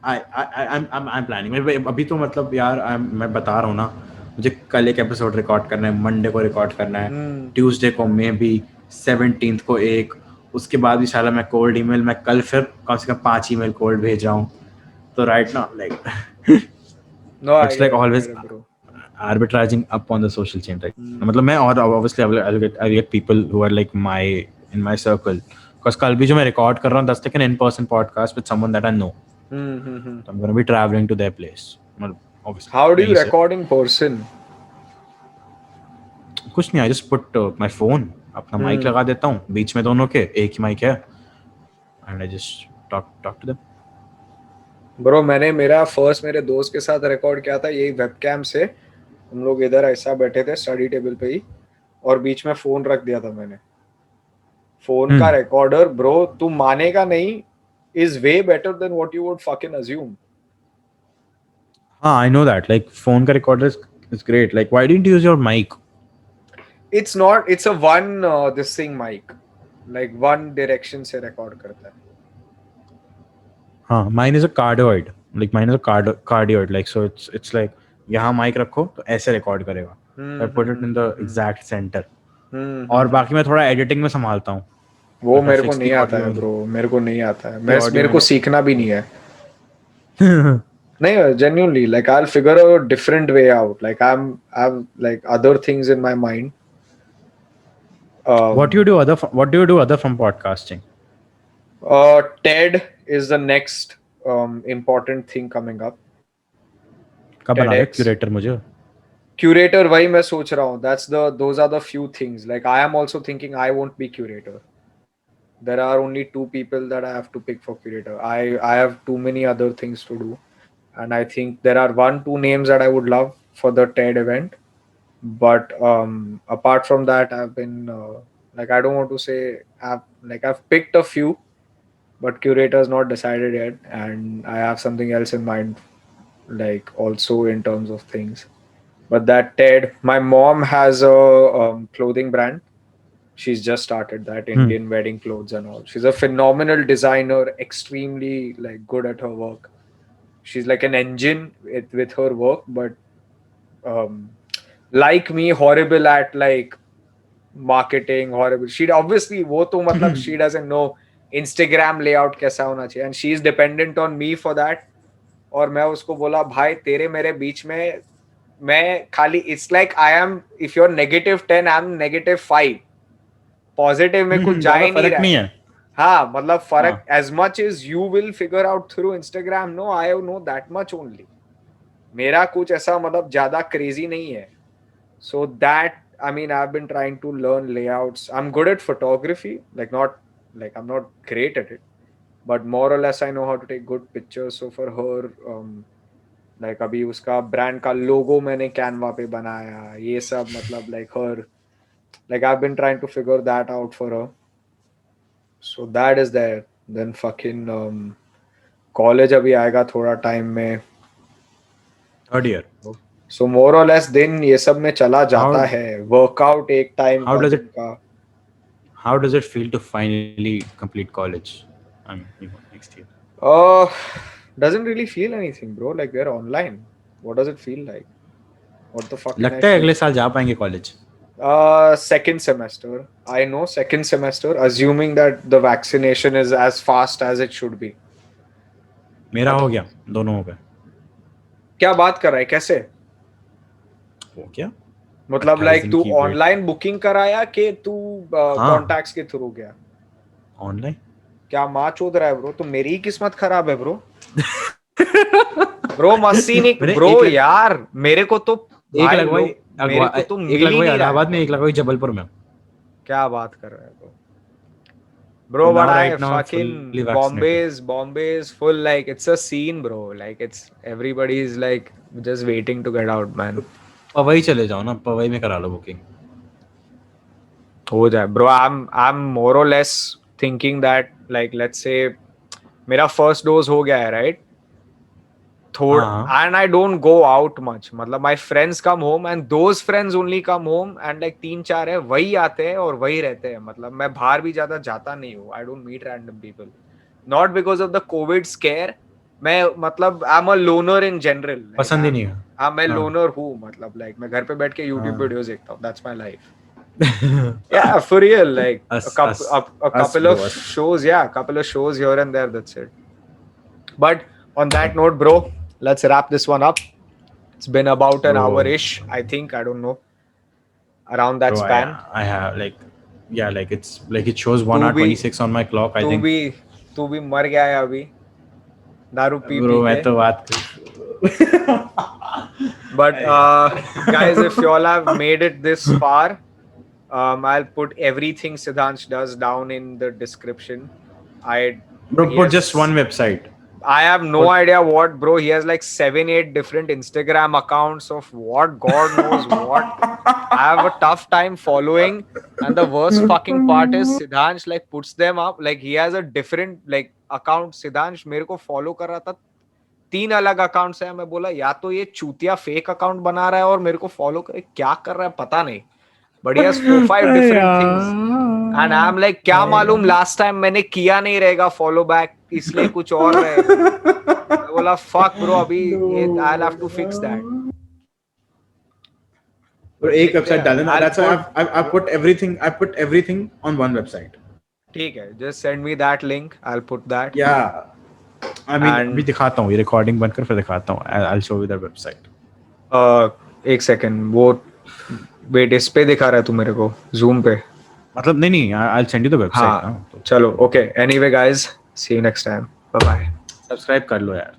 I'm planning अभी तो मतलब यार मैं बता रहा हूँ ना मुझे कल एक एपिसोड रिकॉर्ड करना है मंडे को रिकॉर्ड करना है ट्यूसडे को मे बी 17th को एक उसके बाद भी साला मैं कोल्ड ईमेल मैं कल फिर कम से कम 5 ईमेल कोल्ड भेज रहा हूँ तो राइट ना like No, I it's get like it, I always get it, bro. arbitraging up on the social chain right मतलब मैं और obviously I'll get people who are like my in my circle because कल भी जो मैं record कर रहा हूँ that's like an in-person podcast with someone that I know so I'm gonna be traveling to their place मतलब obviously How do you यहीं से record in person? कुछ नहीं I just put my phone अपना mic लगा देता हूँ बीच में दोनों के एक ही माइक है and I just talk to them bro मैंने मेरे दोस्त के साथ रिकॉर्ड किया था यही वेबकैम से हम लोग इधर ऐसा बैठे थे स्टडी टेबल पे ही और बीच में फोन रख दिया था मैंने फोन का रिकॉर्डर ब्रो तू मानेगा नहीं is way better than what you would fucking assume. हाँ I know that like phone का recorder is great like why didn't you use your mic It's not it's a one this thing mic like one direction से record करता है. हाँ mine is a cardioid like mine is a cardioid like so it's like यहाँ mic रखो तो ऐसे record करेगा so I put it in the exact center और बाकी मैं थोड़ा एडिटिंग में संभालता हूँ वो like I मेरे को fix the नहीं आता audio है ब्रो मेरे को नहीं आता है the audio मेरे को मैंने सीखना भी नहीं है नहीं genuinely like I'll figure a different way out like I've like other things in my mind. what do you do other from podcasting TED is the next important thing coming up. कब बना रहे TEDx curator मुझे curator वही मैं सोच रहा हूँ those are the few things like I am also thinking I won't be curator. There are only 2 people that I have to pick for curator. I have too many other things to do, and I think there are 1-2 names that I would love for the TED event. But apart from that, I've been like I don't want to say I've picked a few, but curator's not decided yet, and I have something else in mind, like also in terms of things. But that TED, my mom has a clothing brand. She's just started that Indian wedding clothes and all. She's a phenomenal designer, extremely like good at her work. She's like an engine with her work, but like me, horrible at like marketing, horrible. She obviously वो तो मतलब she doesn't know Instagram layout कैसा होना चाहिए, and she is dependent on me for that. और मैं उसको बोला भाई तेरे मेरे बीच में मैं खाली it's like I am if you're -10 I'm -5. Positive में कुछ जा ज्यादा ही नहीं फर्क रहा नहीं है. है हाँ मतलब फर्क हाँ as much as you will figure out through Instagram no I know that much only. मेरा कुछ ऐसा मतलब ज्यादा क्रेजी नहीं है. So that I mean I've been trying to learn layouts. I'm good at photography, like not like I'm not great at it, but more or less I know how to take good pictures. So for her, like अभी उसका brand का logo मैंने Canva पे बनाया. ये सब मतलब like her, like I've been trying to figure that out for her. So that is there. Then fucking college अभी आएगा थोड़ा time में. Third year So more or less दिन ये सब में चला जाता how है. Workout एक time how का does दिन it का. how does it feel to finally complete college I mean next year Uh, doesn't really feel anything, bro. Like we're online. What does it feel like? What the fuck can I लगता है feel? अगले साल जा पाएंगे college Second semester. I know second semester, assuming that the vaccination is as fast as it should be. मेरा हो गया दोनों हो गए क्या बात कर रहा है कैसे हो गया मतलब 28 लाइक दिन तू की wait। ऑनलाइन बुकिंग कराया कि तू हाँ। कॉन्टैक्ट्स के थ्रू गया? ऑनलाइन। क्या माँ चोद रहा है ब्रो? तो मेरी ही किस्मत खराब है ब्रो। ब्रो मस्ती नहीं मैंने ब्रो एक यार, मेरे को तो एक भाई लगवाई लोग मेरे को तो एक मिल ही लगवाई नहीं रहा इलाहाबाद है। में, एक लगवाई जबलपुर में। क्या बात कर रहे हो So ब्रो? now बड़ा है right now I'm fully fucking vaccinated. Bombay is full, like it's a scene bro, like it's everybody is like just waiting to get out man. Pawai चले जाओ ना, पवई में करा लो बुकिंग। हो जाए bro. I'm more or less thinking that like let's say मेरा first dose हो गया है राइट, थोड़ा, हाँ and I don't go out much, मतलब my friends come home and those friends only come home and like 3-4 है वही आते हैं और वही रहते हैं, मतलब मैं बाहर भी ज्यादा जाता नहीं हूँ। I don't meet random people, not because of the COVID scare, मैं मतलब I'm a loner in general, like पसंद ही नहीं है। हाँ मैं हाँ। loner हूँ, मतलब like मैं घर पे बैठ के YouTube हाँ। वीडियोस देखता हूँ, that's my life. Yeah, for real, like us a us couple bro, of us. shows, yeah, a couple of shows here and there, that's it. But on that note, bro, let's wrap this one up. It's been about an Bro, hour-ish, I think. I don't know, around that bro, span. I have like, yeah, like it's like it shows 1 तू hour भी 26 on my clock, I तू think. भी तू भी मर गया है अभी दारू पी Bro, पी मैं के. तो बात But guys, if y'all have made it this far, I'll put everything Siddhansh does down in the description. bro, He put just has one website. I have no idea what, bro. He has like 7-8 different Instagram accounts of what God knows what. I have a tough time following. And the worst fucking part is Siddhansh like puts them up. Like he has a different like account. Siddhansh मेरे को follow कर रहा था, 3 अलग accounts है. मैं बोला या तो ये चूतिया फेक अकाउंट बना रहा है और मेरे को फॉलो करे, क्या कर रहा है पता नहीं. But he has 4-5 different things. And I'm like क्या मालूम लास्ट टाइम मैंने किया नहीं रहेगा फॉलो बैक, इसलिए कुछ और रहेगा. मैं बोला fuck bro, अभी ये I'll have to fix that. Bro, But एक देखते website हैं. डाल देना. I'll That's why put I put everything on one website. ठीक है, just send me that link. I'll put that. Yeah. I mean, And- अभी दिखाता हूँ, ये रिकॉर्डिंग बंद कर फिर दिखाता हूँ. I'll show you that website. एक सेकंड, वो वेट इस पे दिखा रहा है तू मेरे को जूम पे? मतलब नहीं, I'll send you the website. हाँ चलो okay. Anyway guys, see you next time. Bye bye. Subscribe कर लो यार.